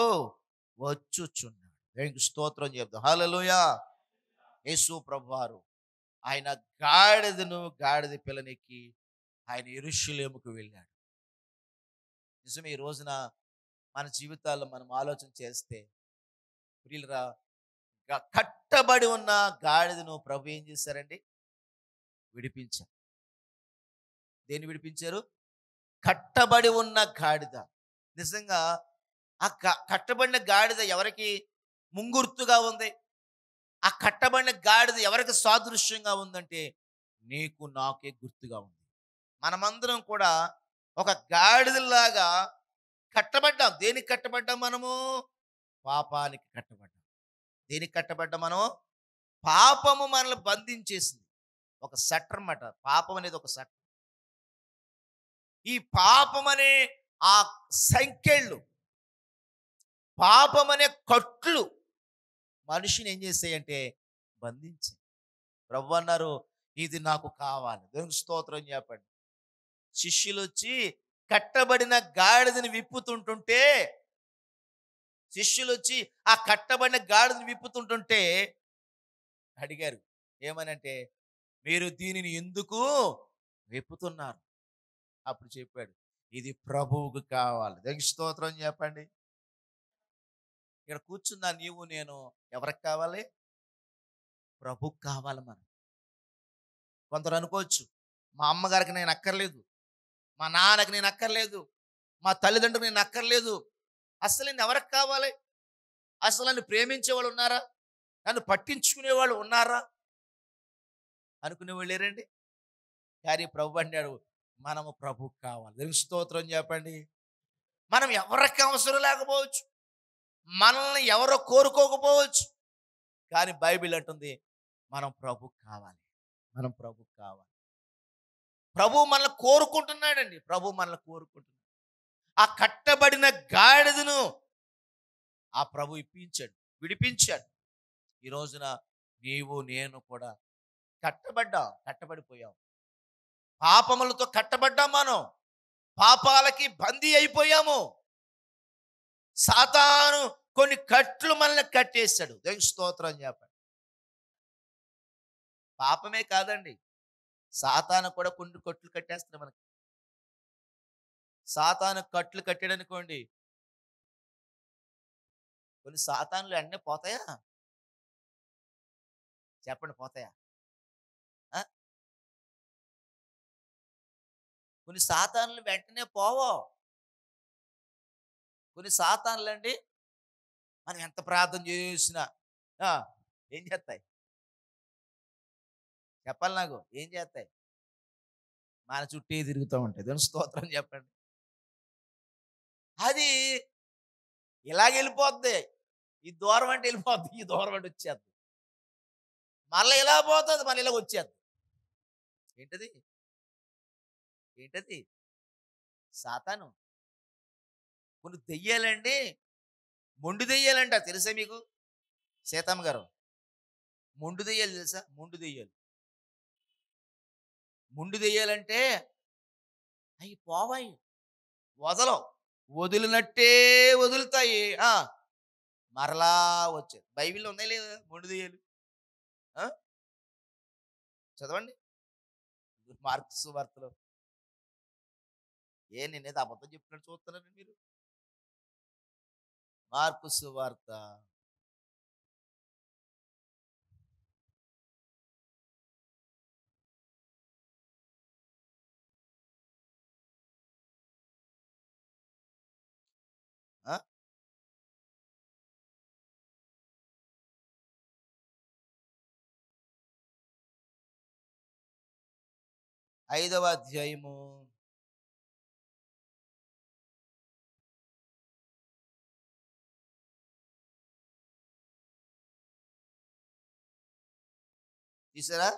వచ్చుచున్నాడు. దేవునికి స్తోత్రం చెప్తాం, హల్లెలూయా. యేసు ప్రభువారు ఆయన గాడిదను గాడిద పిల్లనెక్కి ఆయన యెరూషలేముకు వెళ్ళాడు. నిజమే. ఈ రోజున మన జీవితాల్లో మనం ఆలోచన చేస్తే ప్రియులరా, కట్టబడి ఉన్న గాడిదను ప్రభు ఏం చేశారండి? విడిపించారు. దేన్ని విడిపించారు? కట్టబడి ఉన్న గాడిద. నిజంగా ఆ కట్టబడిన గాడిద ఎవరికి ముంగుర్తుగా ఉంది? ఆ కట్టబడిన గాడిద ఎవరికి సాదృశ్యంగా ఉందంటే, నీకు నాకే గుర్తుగా ఉంది. మనమందరం కూడా ఒక గాడిదలాగా కట్టబడ్డాం. దేనికి కట్టబడ్డాం మనము? పాపానికి కట్టబడ్డాం. దేనికి కట్టబడ్డాం మనం? పాపము మనల్ని బంధించేసింది. ఒక సెటర్ అన్నమాట. పాపం అనేది ఒక సెటర్. ఈ పాపం అనే ఆ సంకెళ్ళు, పాపం అనే కట్లు మనిషిని ఏం చేస్తాయంటే బంధించాయి. ప్రభు అన్నారు, ఇది నాకు కావాలి. దేవునికి స్తోత్రం చెప్పండి. శిష్యులు వచ్చి కట్టబడిన గాడిదని విప్పుతుంటుంటే, శిష్యులు వచ్చి ఆ కట్టబడిన గాడిదని విప్పుతుంటుంటే అడిగారు. ఏమనంటే, మీరు దీనిని ఎందుకు విప్పుతున్నారు? అప్పుడు చెప్పాడు, ఇది ప్రభువుకు కావాలి. దేవునికి స్తోత్రం చెప్పండి. ఇక్కడ కూర్చున్న నీవు నేను ఎవరికి కావాలి? ప్రభువుకు కావాలి. మనం కొందరు అనుకోవచ్చు, మా అమ్మగారికి నేను అక్కర్లేదు, మా నాన్నకి నేను అక్కర్లేదు, మా తల్లిదండ్రులకు నేను అక్కర్లేదు. అసలు నేను ఎవరికి కావాలి? అసలు నన్ను ప్రేమించే వాళ్ళు ఉన్నారా? నన్ను పట్టించుకునే వాళ్ళు ఉన్నారా అనుకునేవాళ్ళు లేరండి. కానీ ప్రభు అన్నాడు, మనము ప్రభువుకు కావాలి. దేవునికి స్తోత్రం చెప్పండి. మనం ఎవరికి అవసరం లేకపోవచ్చు, మనల్ని ఎవరో కోరుకోకపోవచ్చు, కానీ బైబిల్ అంటుంది మనం ప్రభువుకు కావాలి. మనం ప్రభువుకు కావాలి. ప్రభువు మనల్ని కోరుకుంటున్నాడండి. ప్రభువు మనల్ని కోరుకుంటున్నాడు. ఆ కట్టబడిన గాడిదను ఆ ప్రభు ఇప్పించాడు, విడిపించాడు. ఈ రోజున నీవు నేను కూడా కట్టబడిపోయాం. పాపములతో కట్టబడ్డాం. మనం పాపాలకి బందీ అయిపోయాము. సాతాను కొన్ని కట్లు మనల్ని కట్టేశాడు. దేవునికి స్తోత్రం చెప్పండి. పాపమే కాదండి, సాతాను కూడా కొన్ని కట్లు కట్టేస్తాడు మనకి. సాతాను కట్లు కట్టాడనుకోండి, కొన్ని సాతానులు వెంటనే పోతాయా? చెప్పండి, పోతాయా? ఆ? కొన్ని సాతానులు వెంటనే పోవో. కొన్ని సాతానులు అండి, మనం ఎంత ప్రార్థన చేసినా ఆ, ఏం చేస్తాయి చెప్పాలి నాకు? ఏం చేస్తాయి? మన చుట్టే తిరుగుతూ ఉంటాయి. దాని స్తోత్రం చెప్పండి. అది ఇలాగెళ్ళిపోద్ది, ఈ దూరం అంటే వెళ్ళిపోద్ది, ఈ దూరం అంటే వచ్చేద్ది, మళ్ళీ ఇలా పోతుంది, మళ్ళీ ఇలాగ వచ్చేద్ది. ఏంటది? ఏంటది? సాతాను. కొన్ని దెయ్యాలండి, మొండు దెయ్యాలంట. తెలుసా మీకు సీతమ్మ గారు? మొండు దెయ్యాలు తెలుసా? మొండు దెయ్యాలు. మొండు దెయ్యాలంటే అవి పోవాయి, వదలవు. వదిలినట్టే వదులుతాయి. మరలా వచ్చేది. బైబిల్‌లో ఉన్నాయా లేదా మొండి దెయ్యాలు? ఆ! చదవండి. మార్కు సువార్తలో. నేనేదో అబద్ధం చెప్తున్నట్టు చూస్తున్నారండి మీరు. మార్కు సువార్త. 5వ అధ్యాయము. తీసారా?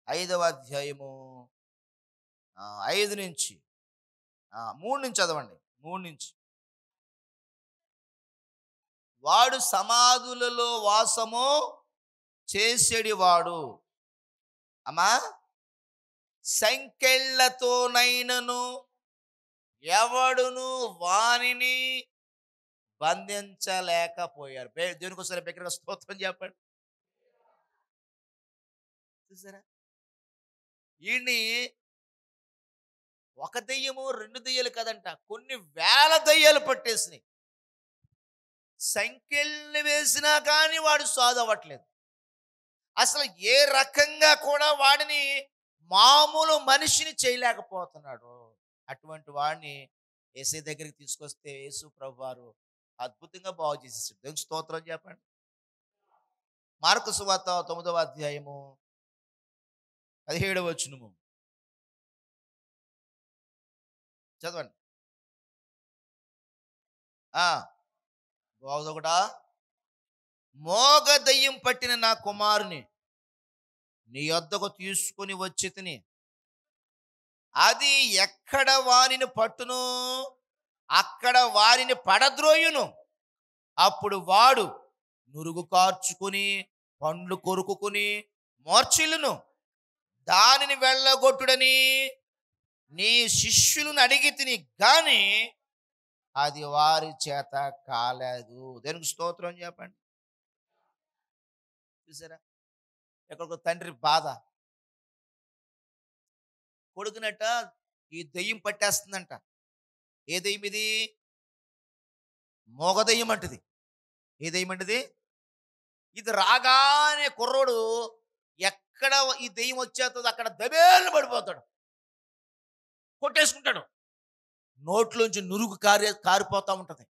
5వ అధ్యాయము 5 నుంచి 3 నుంచి చదవండి. 3 నుంచి. వాడు సమాధులలో వాసము చేసెడివాడు. అమ్మా, సంకెళ్ళతోనైనను ఎవడును వానిని బంధించలేకపోయారు. దేనికోసారి బిగ్గరగా స్తోత్రం చెప్పండి. చూసారా? ఈయన్ని ఒక దెయ్యము, 2 దెయ్యాలు కాదంట. కొన్ని వేల దెయ్యాలు పట్టేసినాయి. సంకెళ్ళు వేసినా కానీ వాడు సాధవట్లేదు. అసలు ఏ రకంగా కూడా వాడిని మామూలు మనిషిని చేయలేకపోతున్నాడు. అటువంటి వాడిని యేసయ్య దగ్గరికి తీసుకొస్తే యేసు ప్రభువారు అద్భుతంగా బాగు చేసేసాడు. దేవునికి స్తోత్రం చెప్పండి. మార్కు సువార్త 9వ అధ్యాయము 17వ వచనము చదవండి. బాగుదొకటా, మోగ దయ్యం పట్టిన నా కుమారుని నీ యొద్దకు తీసుకుని వచ్చి తిని, అది ఎక్కడ వారిని పట్టును అక్కడ వారిని పడద్రోయును. అప్పుడు వాడు నురుగు కార్చుకుని పండ్లు కొరుకుని మోర్చిల్లును. దానిని వెళ్ళగొట్టుడని నీ శిష్యులను అడిగి తిని గాని అది వారి చేత కాలేదు. దేనికి స్తోత్రం చెప్పండి. చూసారా? ఎక్కడికో తండ్రి బాధ. కొడుకునట ఈ దెయ్యం పట్టేస్తుందంట. ఏ దెయ్యం ఇది? మోగ దెయ్యం అంటది. ఏ దెయ్యం అంటది? ఇది రాగానే కుర్రోడు ఎక్కడ ఈ దెయ్యం వచ్చేస్తుందో అక్కడ దబేలు పడిపోతాడు, కొట్టేసుకుంటాడు. నోట్లోంచి నురుగు కారిపోతా ఉంటది.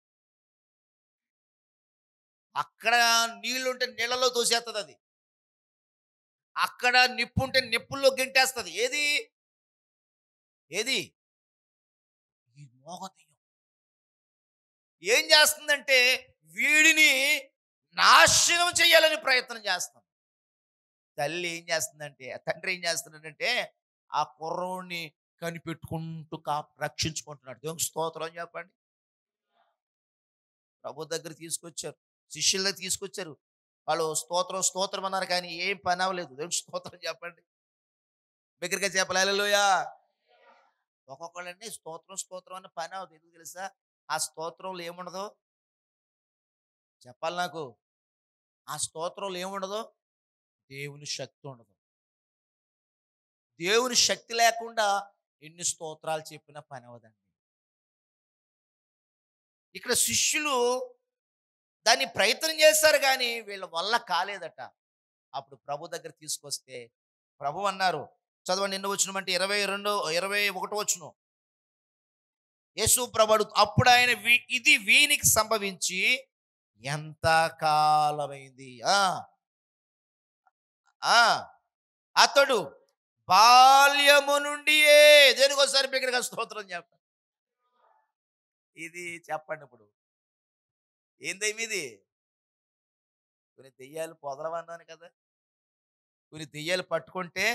అక్కడ నీళ్లుంటే నీళ్లలో తోసేస్తుంది అది. అక్కడ నిప్పుంటే నిప్పుల్లో గెంటేస్తుంది. ఏది ఏది ఈ మోగ దెయ్యం ఏం చేస్తుందంటే వీడిని నాశనం చేయాలని ప్రయత్నం చేస్తుంది. తల్లి ఏం చేస్తుందంటే, తండ్రి ఏం చేస్తున్నాడంటే ఆ కుర్రోడిని కనిపెట్టుకుంటూ రక్షించుకుంటున్నాడు. దేవునికి స్తోత్రం చెప్పండి. ప్రభు దగ్గర తీసుకొచ్చారు, శిష్యుల దగ్గర తీసుకొచ్చారు. వాళ్ళు స్తోత్రం స్తోత్రం అన్నారు కానీ ఏం పని అవ్వలేదు. దేవునికి స్తోత్రం చెప్పండి. బిగ్గరగా చెప్పాలి హల్లెలూయా. ఒక్కొక్కళ్ళండి స్తోత్రం స్తోత్రం అన్న పని అవ్వదు. ఎందుకు తెలుసా? ఆ స్తోత్రంలో ఏముండదు చెప్పాలి నాకు. ఆ స్తోత్రంలో ఏముండదు? దేవుని శక్తి ఉండదు. దేవుని శక్తి లేకుండా ఎన్ని స్తోత్రాలు చెప్పినా పని అవ్వదండి. ఇక్కడ శిష్యులు దాన్ని ప్రయత్నం చేశారు కానీ వీళ్ళ వల్ల కాలేదట. అప్పుడు ప్రభు దగ్గర తీసుకొస్తే ప్రభు అన్నారు, చదవండి ఎన్ని వచనం అంటే 21 వచనం. యేసు ప్రభుడు అప్పుడు ఆయన ఇది వీనికి సంభవించి ఎంత కాలమైంది. అతడు బాల్యము నుండియే. దేనికోసారి బిగ్గరగా స్తోత్రం చెప్పండి. ఇది చెప్పండి. ఇప్పుడు ఏం దెయ్యం ఇది? కొన్ని దెయ్యాలు పొదలవన్నాను కదా. కొన్ని దెయ్యాలు పట్టుకుంటే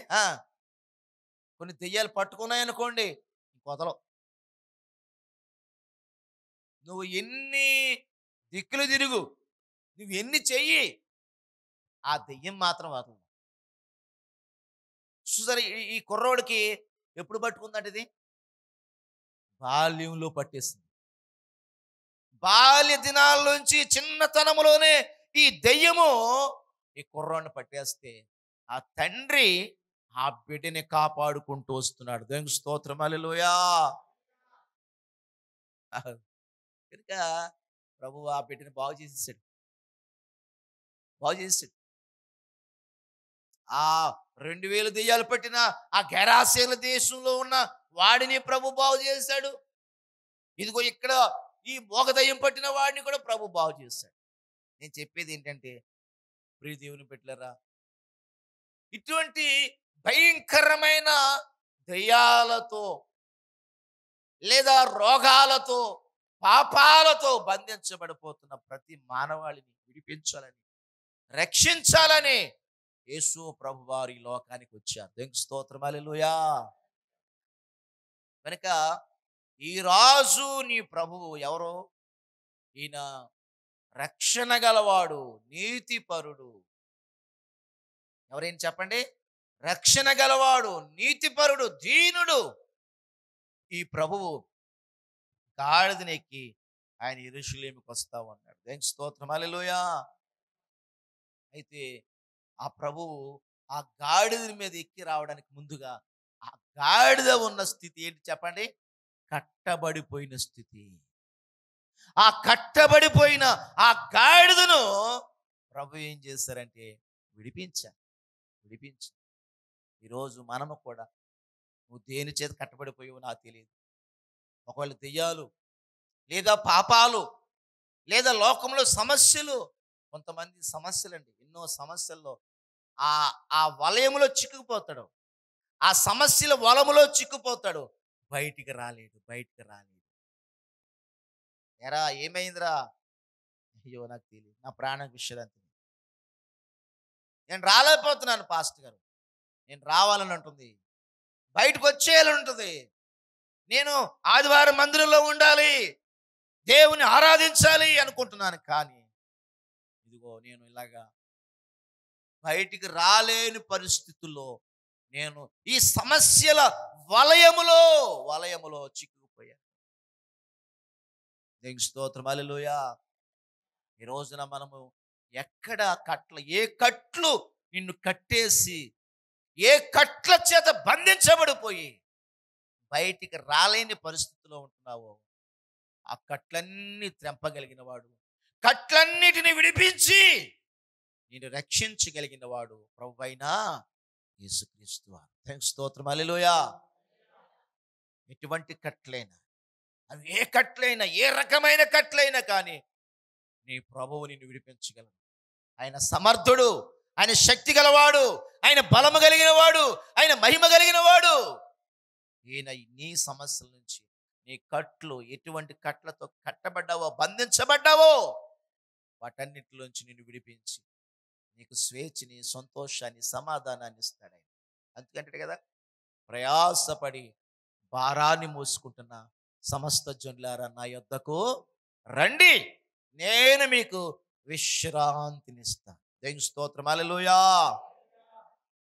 కొన్ని దెయ్యాలు పట్టుకున్నాయనుకోండి పొదలవు. నువ్వు ఎన్ని దిక్కులు తిరుగు, నువ్వు ఎన్ని చెయ్యి, ఆ దెయ్యం మాత్రం వదలదు. చూసారా? ఈ కుర్రోడికి ఎప్పుడు పట్టుకుందంట ఇది? బాల్యంలో పట్టేసింది. బాల్య దినాల నుంచి చిన్నతనములోనే ఈ దెయ్యము ఈ కుర్రాన్ని పట్టేస్తే ఆ తండ్రి ఆ బిడ్డని కాపాడుకుంటూ వస్తున్నాడు. దేవునికి స్తోత్రం, హల్లెలూయా. కనుక ప్రభువు ఆ బిడ్డని బాగు చేసేసాడు, బాగు చేసేసాడు. ఆ 2000 దెయ్యాలు పట్టిన ఆ గెరాసేన దేశంలో ఉన్న వాడిని ప్రభు బాగు చేశాడు. ఇదిగో ఇక్కడ ఈ మోగ దయ్యం పట్టిన వాడిని కూడా ప్రభు బాగు చేశాడు. నేను చెప్పేది ఏంటంటే, ప్రియ దేవుని బిడ్డలారా, ఇటువంటి భయంకరమైన దయ్యాలతో లేదా రోగాలతో పాపాలతో బంధించబడిపోతున్న ప్రతి మానవాళిని విడిపించాలని, రక్షించాలని యేసు ప్రభువారు ఈ లోకానికి వచ్చారు. దేవునికి స్తోత్రం, హల్లెలూయా. కనుక ఈ రాజు నీ ప్రభువు ఎవరో? ఈయన రక్షణ గలవాడు, నీతిపరుడు. ఎవరైనా చెప్పండి. రక్షణ గలవాడు, నీతిపరుడు, దీనుడు. ఈ ప్రభువు గాడిదనెక్కి ఆయన యెరూషలేముకి వస్తా ఉన్నాడు. దేవునికి స్తోత్రం, హల్లెలూయా. అయితే ఆ ప్రభువు ఆ గాడిద మీద ఎక్కి రావడానికి ముందుగా ఆ గాడిద ఉన్న స్థితి ఏంటి చెప్పండి? కట్టబడిపోయిన స్థితి. ఆ కట్టబడిపోయిన ఆ గాడిదను ప్రభు ఏం చేశారంటే విడిపించారు, విడిపించారు. ఈరోజు మనము కూడా, నువ్వు దేని చేత కట్టబడిపోయావో నాకు తెలియదు. ఒకవేళ దెయ్యాలు లేదా పాపాలు లేదా లోకంలో సమస్యలు, కొంతమంది సమస్యలండి, ఎన్నో సమస్యల్లో ఆ ఆ వలయములో చిక్కుకుపోతాడు, ఆ సమస్యల వలములో చిక్కుపోతాడు, బయటికి రాలేడు, బయటికి రాలేడు. ఎరా ఏమైందిరా? అయ్యో నాకు తెలియదు, నా ప్రాణం విషయాలంతే, నేను రాలేకపోతున్నాను పాస్టర్ గారు, నేను రావాలని ఉంటుంది, బయటకు వచ్చేయాలని ఉంటుంది, నేను ఆదివారం మందిరంలో ఉండాలి, దేవుని ఆరాధించాలి అనుకుంటున్నాను. కానీ ఇదిగో నేను ఇలాగా బయటికి రాలేని పరిస్థితుల్లో నేను ఈ సమస్యల వలయములో చిక్కుకుపోయాను. దేవునికి స్తోత్రం, హల్లెలూయా. ఈ రోజున మనము ఎక్కడ ఏ కట్లు నిన్ను కట్టేసి, ఏ కట్ల చేత బంధించబడిపోయి బయటికి రాలేని పరిస్థితిలో ఉంటున్నావో, ఆ కట్లన్నీ త్రెంపగలిగిన వాడు, కట్లన్నిటిని విడిపించి నేను రక్షించగలిగిన వాడు ప్రభువైన యేసుక్రీస్తు వారు. దేవునికి స్తోత్రం, హల్లెలూయా. ఎటువంటి కట్లైనా, అవి ఏ కట్లైనా, ఏ రకమైన కట్లైనా కానీ నీ ప్రభువు నిన్ను విడిపించగలడు. ఆయన సమర్థుడు, ఆయన శక్తి గలవాడు, ఆయన బలము కలిగిన వాడు, ఆయన మహిమ కలిగిన వాడు. ఈయన నీ సమస్యల నుంచి, నీ కట్లు ఎటువంటి కట్లతో కట్టబడ్డావో, బంధించబడ్డావో, వాటన్నిటిలోంచి నిన్ను విడిపించి నీకు స్వేచ్ఛని, సంతోషాన్ని, సమాధానాన్ని ఇస్తాడు ఆయన. అందుకంటే కదా, ప్రయాసపడి భారాన్ని మోసుకుంటున్న సమస్త జనులారా నా యొద్దకు రండి, నేను మీకు విశ్రాంతినిస్తాను. దేవునికి స్తోత్రం, హల్లెలూయా.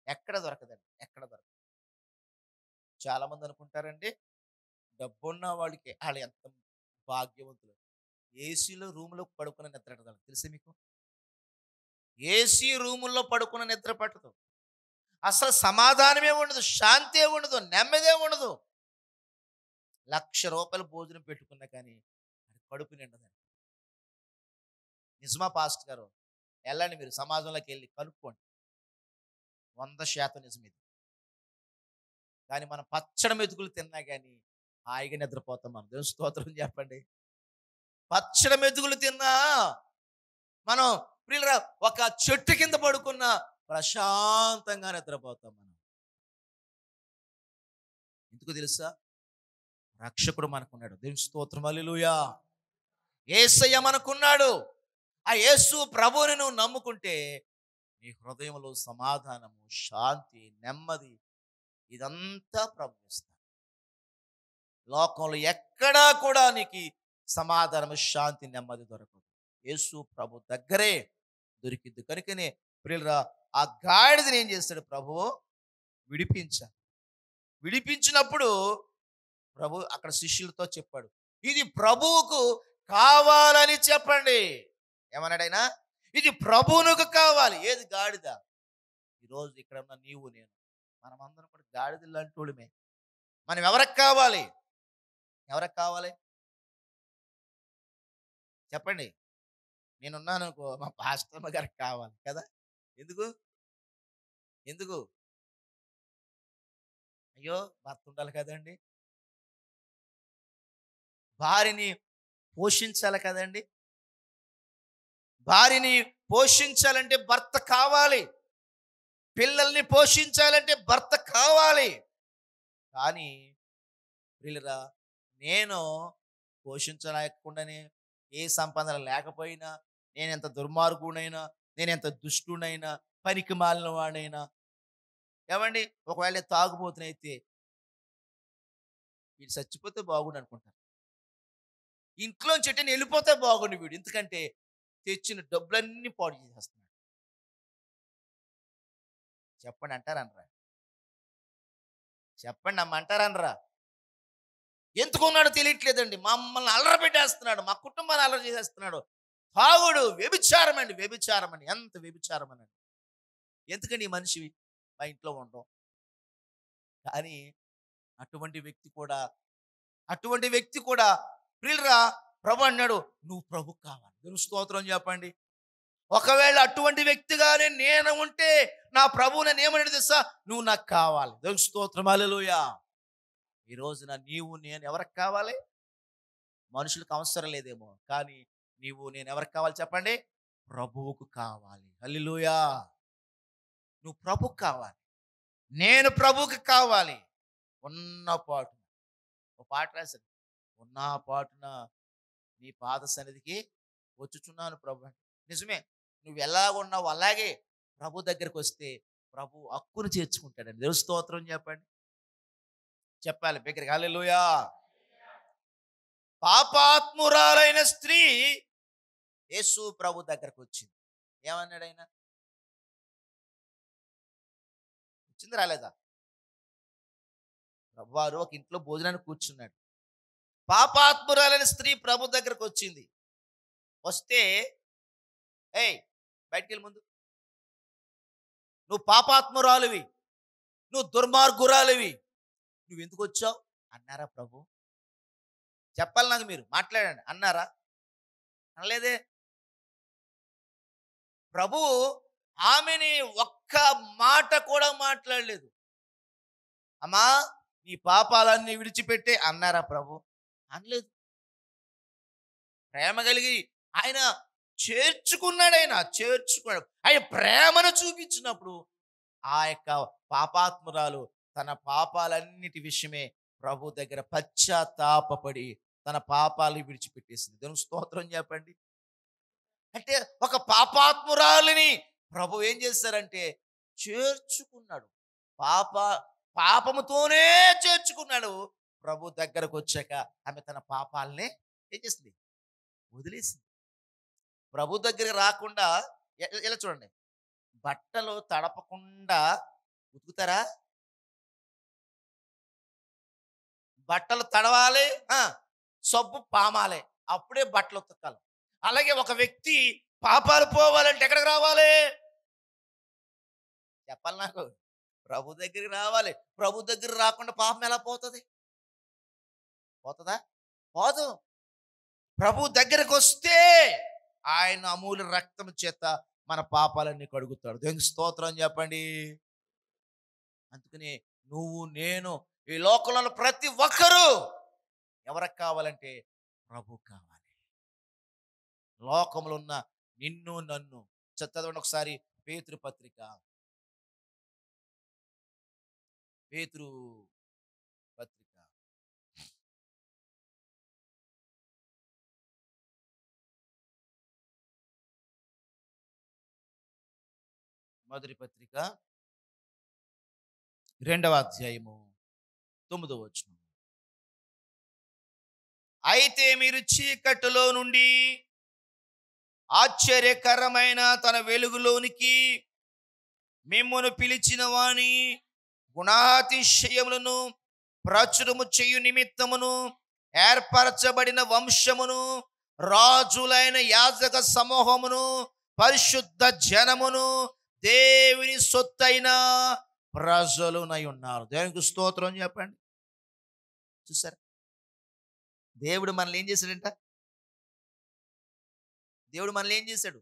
ఎక్కడ దొరకదండి, ఎక్కడ దొరకదు. చాలా మంది అనుకుంటారండి, డబ్బున్న వాళ్ళకి వాళ్ళు ఎంత భాగ్యవంతులు, ఏసీలో రూములో పడుకున్న నిద్ర పట్టదు. తెలుసా మీకు? ఏసీ రూముల్లో పడుకున్న నిద్ర పట్టదు. అసలు సమాధానమే ఉండదు, శాంతే ఉండదు, నెమ్మదే ఉండదు. ₹1,00,000 భోజనం పెట్టుకున్నా కానీ అది కడుపు నిండదండి. నిజమా పాస్టర్ గారు? వెళ్ళండి, మీరు సమాజంలోకి వెళ్ళి కనుక్కోండి, 100% నిజం ఇది. కానీ మనం పచ్చడి మెతుకులు తిన్నా కానీ హాయిగా నిద్రపోతాం. మనం దేవుని స్తోత్రం చెప్పండి. పచ్చడి మెతుకులు తిన్నా మనం ప్రియులరా ఒక చెట్టు కింద పడుకున్న ప్రశాంతంగా నిద్రపోతాం మనం. ఎందుకు తెలుసా? రక్షకుడు మనకున్నాడు. దేవుని స్తోత్రం, హల్లెలూయా. యేసయ్య మనకున్నాడు. ఆ యేసు ప్రభువుని నువ్వు నమ్ముకుంటే నీ హృదయంలో సమాధానము, శాంతి, నెమ్మది ఇదంతా ప్రభు ఇస్తాడు. లోకంలో ఎక్కడా కూడా నీకు సమాధానము, శాంతి, నెమ్మది దొరకదు. యేసు ప్రభు దగ్గరే దొరికింది. కనుకనే ప్రియులరా, ఆ గాడిదని ఏం చేస్తాడు ప్రభువు? విడిపించాలి. విడిపించినప్పుడు ప్రభు అక్కడ శిష్యులతో చెప్పాడు, ఇది ప్రభువుకు కావాలని చెప్పండి. ఏమన్నాడు ఆయన? ఇది ప్రభువునకు కావాలి. ఏది? గాడిద. ఈరోజు ఇక్కడ ఉన్న నీవు నేను మనమందరం కూడా గాడిద లాంటి వాళ్ళమే. మనం ఎవరికి కావాలి? ఎవరికి కావాలి చెప్పండి? నేనున్నాను అనుకో, మా పాస్టమ్మ గారికి కావాలి కదా. ఎందుకు? ఎందుకు? అయ్యో, భర్త ఉండాలి కదండి, భార్యని పోషించాలి కదండి. భార్యని పోషించాలంటే భర్త కావాలి. పిల్లల్ని పోషించాలంటే భర్త కావాలి. కానీ వీళ్ళరా, నేను పోషించలేకుండానే, ఏ సంపాదన లేకపోయినా, నేనెంత దుర్మార్గుడైనా, నేనెంత దుష్టుడైనా, పనికి మాలిన వాడైనా, ఏమండి, ఒకవేళ తాగుబోతునైతే వీడు చచ్చిపోతే బాగుండు అనుకుంటాను. ఇంట్లోంచి ఎటైనా వెళ్ళిపోతే బాగుండు వీడు, ఎందుకంటే తెచ్చిన డబ్బులన్నీ పాడు చేసేస్తున్నాడు. చెప్పండి, అంటారనరా? చెప్పండి అమ్మ, అంటారనరా? ఎందుకున్నాడో తెలియట్లేదండి, మమ్మల్ని అల్లరి పెట్టేస్తున్నాడు, మా కుటుంబాన్ని అల్లరి చేసేస్తున్నాడు. తాగుడు వ్యభిచారం అండి, వ్యభిచారం అండి, ఎంత వ్యభిచారం అని. ఎందుకండి ఈ మనిషి మా ఇంట్లో ఉండడం? కానీ అటువంటి వ్యక్తి కూడా అటువంటి వ్యక్తి కూడా ప్రియులరా, ప్రభు అన్నాడు, నువ్వు ప్రభు కావాలి. దేవుని స్తోత్రం చెప్పండి. ఒకవేళ అటువంటి వ్యక్తిగానే నేను ఉంటే, నా ప్రభువు నన్ను ఏమన్నాడు తెలుసా? నువ్వు నాకు కావాలి. దేవుని స్తోత్రం, హల్లెలూయా. ఈ రోజున నీవు నేను ఎవరికి కావాలి? మనుషులకు అవసరం లేదేమో, కానీ నీవు నేను ఎవరికి కావాలి చెప్పండి? ప్రభువుకు కావాలి. హల్లెలూయా. నువ్వు ప్రభుకు కావాలి, నేను ప్రభువుకి కావాలి. ఉన్న పాటున ఒక పాట రాశాడు, ఉన్న పాటున నీ పాద సన్నిధికి వచ్చుచున్నాను ప్రభు అంటే. నిజమే, నువ్వు ఎలా ఉన్నావు అలాగే ప్రభు దగ్గరికి వస్తే ప్రభు హక్కును చేర్చుకుంటాడండి. దేవుని స్తోత్రం చెప్పండి. చెప్పాలి బిగ్గరగా, హల్లెలూయా. పాపాత్మురాలైన స్త్రీ యేసు ప్రభు దగ్గరకు వచ్చింది. ఏమన్నాడు ఆయన? వచ్చింది, రాలేదా? ప్రభువారు ఒక ఇంట్లో భోజనానికి కూర్చున్నాడు. పాపాత్మురాలైన స్త్రీ ప్రభు దగ్గరకు వచ్చింది. వస్తే, ఏయ్ బయటికి వెళ్ళి ముందు, నువ్వు పాపాత్మురాలివి, నువ్వు దుర్మార్గురాలివి, నువ్వు ఎందుకు వచ్చావు అన్నారా ప్రభు? చెప్పాలి నాకు, మీరు మాట్లాడండి, అన్నారా? అనలేదే. ప్రభు ఆమెని ఒక్క మాట కూడా మాట్లాడలేదు. అమ్మా, నీ పాపాలన్నీ విడిచిపెట్టే అన్నారా ప్రభు? అనలేదు. ప్రేమ కలిగి ఆయన చేర్చుకున్నాడు. ఆయన ప్రేమను చూపించినప్పుడు ఆ యొక్క పాపాత్మురాలు తన పాపాలన్నిటి విషయమే ప్రభు దగ్గర పశ్చాత్తాపపడి తన పాపాలను విడిచిపెట్టేసింది. దేవుని స్తోత్రం చెప్పండి. అంటే ఒక పాపాత్మురాలిని ప్రభు ఏం చేశారంటే చేర్చుకున్నాడు. పాపముతోనే చేర్చుకున్నాడు. ప్రభు దగ్గరకు వచ్చాక ఆమె తన పాపాలని ఏం చేసింది? వదిలేసింది. ప్రభు దగ్గరికి రాకుండా ఇలా చూడండి, బట్టలు తడపకుండా ఉతుకుతారా? బట్టలు తడవాలి, సబ్బు పామాలి, అప్పుడే బట్టలు ఉతకాలి. అలాగే ఒక వ్యక్తి పాపాలు పోవాలంటే ఎక్కడికి రావాలి చెప్పాలి నాకు? ప్రభు దగ్గరికి రావాలి. ప్రభు దగ్గర రాకుండా పాపం ఎలా పోతుంది? పోతుందా? పోదు. ప్రభు దగ్గరకు వస్తే ఆయన అమూల్య రక్తం చేత మన పాపాలన్నీ కడుగుతాడు. దేవునికి స్తోత్రం చెప్పండి. అందుకని నువ్వు నేను ఈ లోకంలో ప్రతి ఒక్కరూ ఎవరికి కావాలంటే ప్రభు కావాలి. లోకంలో ఉన్న నిన్ను నన్ను చదవండి ఒకసారి, పేతురు పత్రిక, పేతురు పత్రిక మొదటి పత్రిక 2వ అధ్యాయము 9వ వచనం. అయితే మీరు చీకటిలో నుండి ఆశ్చర్యకరమైన తన వెలుగులోనికి మిమ్మును పిలిచిన వాని గుణాతిశయములను ప్రచురము చేయు నిమిత్తమును ఏర్పరచబడిన వంశమును, రాజులైన యాజక సమూహమును, పరిశుద్ధ జనమును, దేవుని సొత్తైన ప్రజలునై ఉన్నారు. దేవునికి స్తోత్రం చెప్పండి. చూసారా, దేవుడు మనల్ని ఏం చేశాడంట? దేవుడు మనల్ని ఏం చేశాడు?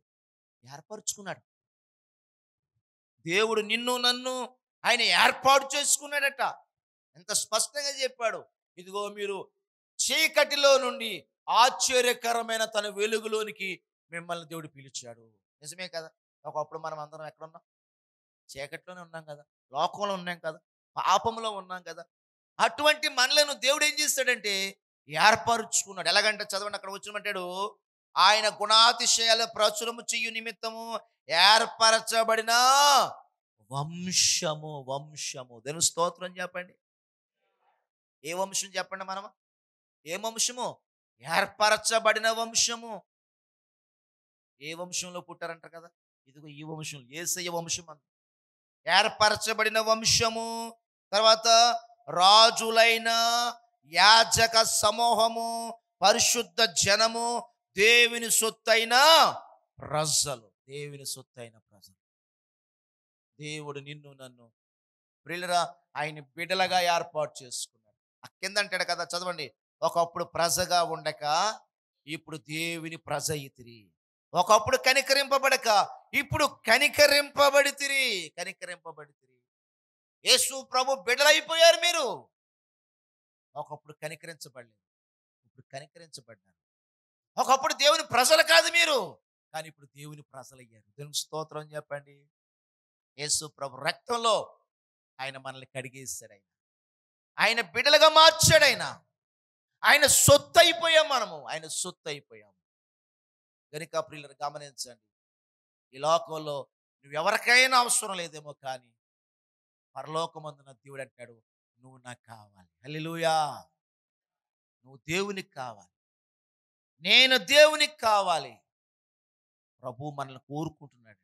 ఏర్పరచుకున్నాడు. దేవుడు నిన్ను నన్ను ఆయన ఏర్పాటు చేసుకున్నాడట. ఎంత స్పష్టంగా చెప్పాడు. ఇదిగో మీరు చీకటిలో నుండి ఆశ్చర్యకరమైన తన వెలుగులోనికి మిమ్మల్ని దేవుడు పిలిచాడు. నిజమే కదా? ఒకప్పుడు మనం అందరం ఎక్కడున్నాం? చీకట్లోనే ఉన్నాం కదా, లోకంలో ఉన్నాం కదా, పాపంలో ఉన్నాం కదా. అటువంటి మనలను దేవుడు ఏం చేస్తాడంటే ఏర్పరుచుకున్నాడు. ఎలాగంటే చదవండి, అక్కడ వచ్చినమంటాడు, ఆయన గుణాతిశయాల ప్రచురము చెయ్యు నిమిత్తము ఏర్పరచబడిన వంశము. వంశము, దేవుని స్తోత్రం చెప్పండి. ఏ వంశం చెప్పండి? మనం ఏ వంశము? ఏర్పరచబడిన వంశము. ఏ వంశంలో పుట్టారంటారు కదా, ఇదిగో ఈ వంశం, యేసయ్య వంశం అంత ఏర్పరచబడిన వంశము. తర్వాత రాజులైన యాజక సమూహము, పరిశుద్ధ జనము, దేవుని సొత్తైన ప్రజలు. దేవుని సొత్తైన ప్రజలు. దేవుడు నిన్ను నన్ను ప్రియులరా ఆయన బిడ్డలుగా ఏర్పాటు చేసుకున్నాడు. ఆ కింద అంటాడు కదా, చదవండి, ఒకప్పుడు ప్రజగా ఉండక ఇప్పుడు దేవుని ప్రజ అయితిరి. ఒకప్పుడు కనికరింపబడక ఇప్పుడు కనికరింపబడితిరి. కనికరింపబడితిరి. యేసు ప్రభు బిడ్డలైపోయారు మీరు. ఒకప్పుడు కనికరించబడలేదు, ఇప్పుడు కనికరించబడ్డారు. ఒకప్పుడు దేవుని ప్రజలు కాదు మీరు, కానీ ఇప్పుడు దేవుని ప్రజలయ్యారు. దేవుని స్తోత్రం చెప్పండి. యేసు ప్రభు రక్తంలో ఆయన మనల్ని కడిగేశాడు. ఆయన బిడ్డలుగా మార్చాడు. ఆయన సొత్తు అయిపోయాం మనము. ఆయన సొత్తు అయిపోయాము. గనుక ప్రియులను గమనించండి, ఈ లోకంలో నువ్వెవరికైనా అవసరం లేదేమో, కానీ పరలోకమందున దేవుడు అంటాడు, నువ్వు నాకు కావాలి. హల్లెలూయా. నువ్వు దేవునికి కావాలి, నేను దేవునికి కావాలి. ప్రభు మనల్ని కోరుకుంటున్నాడు.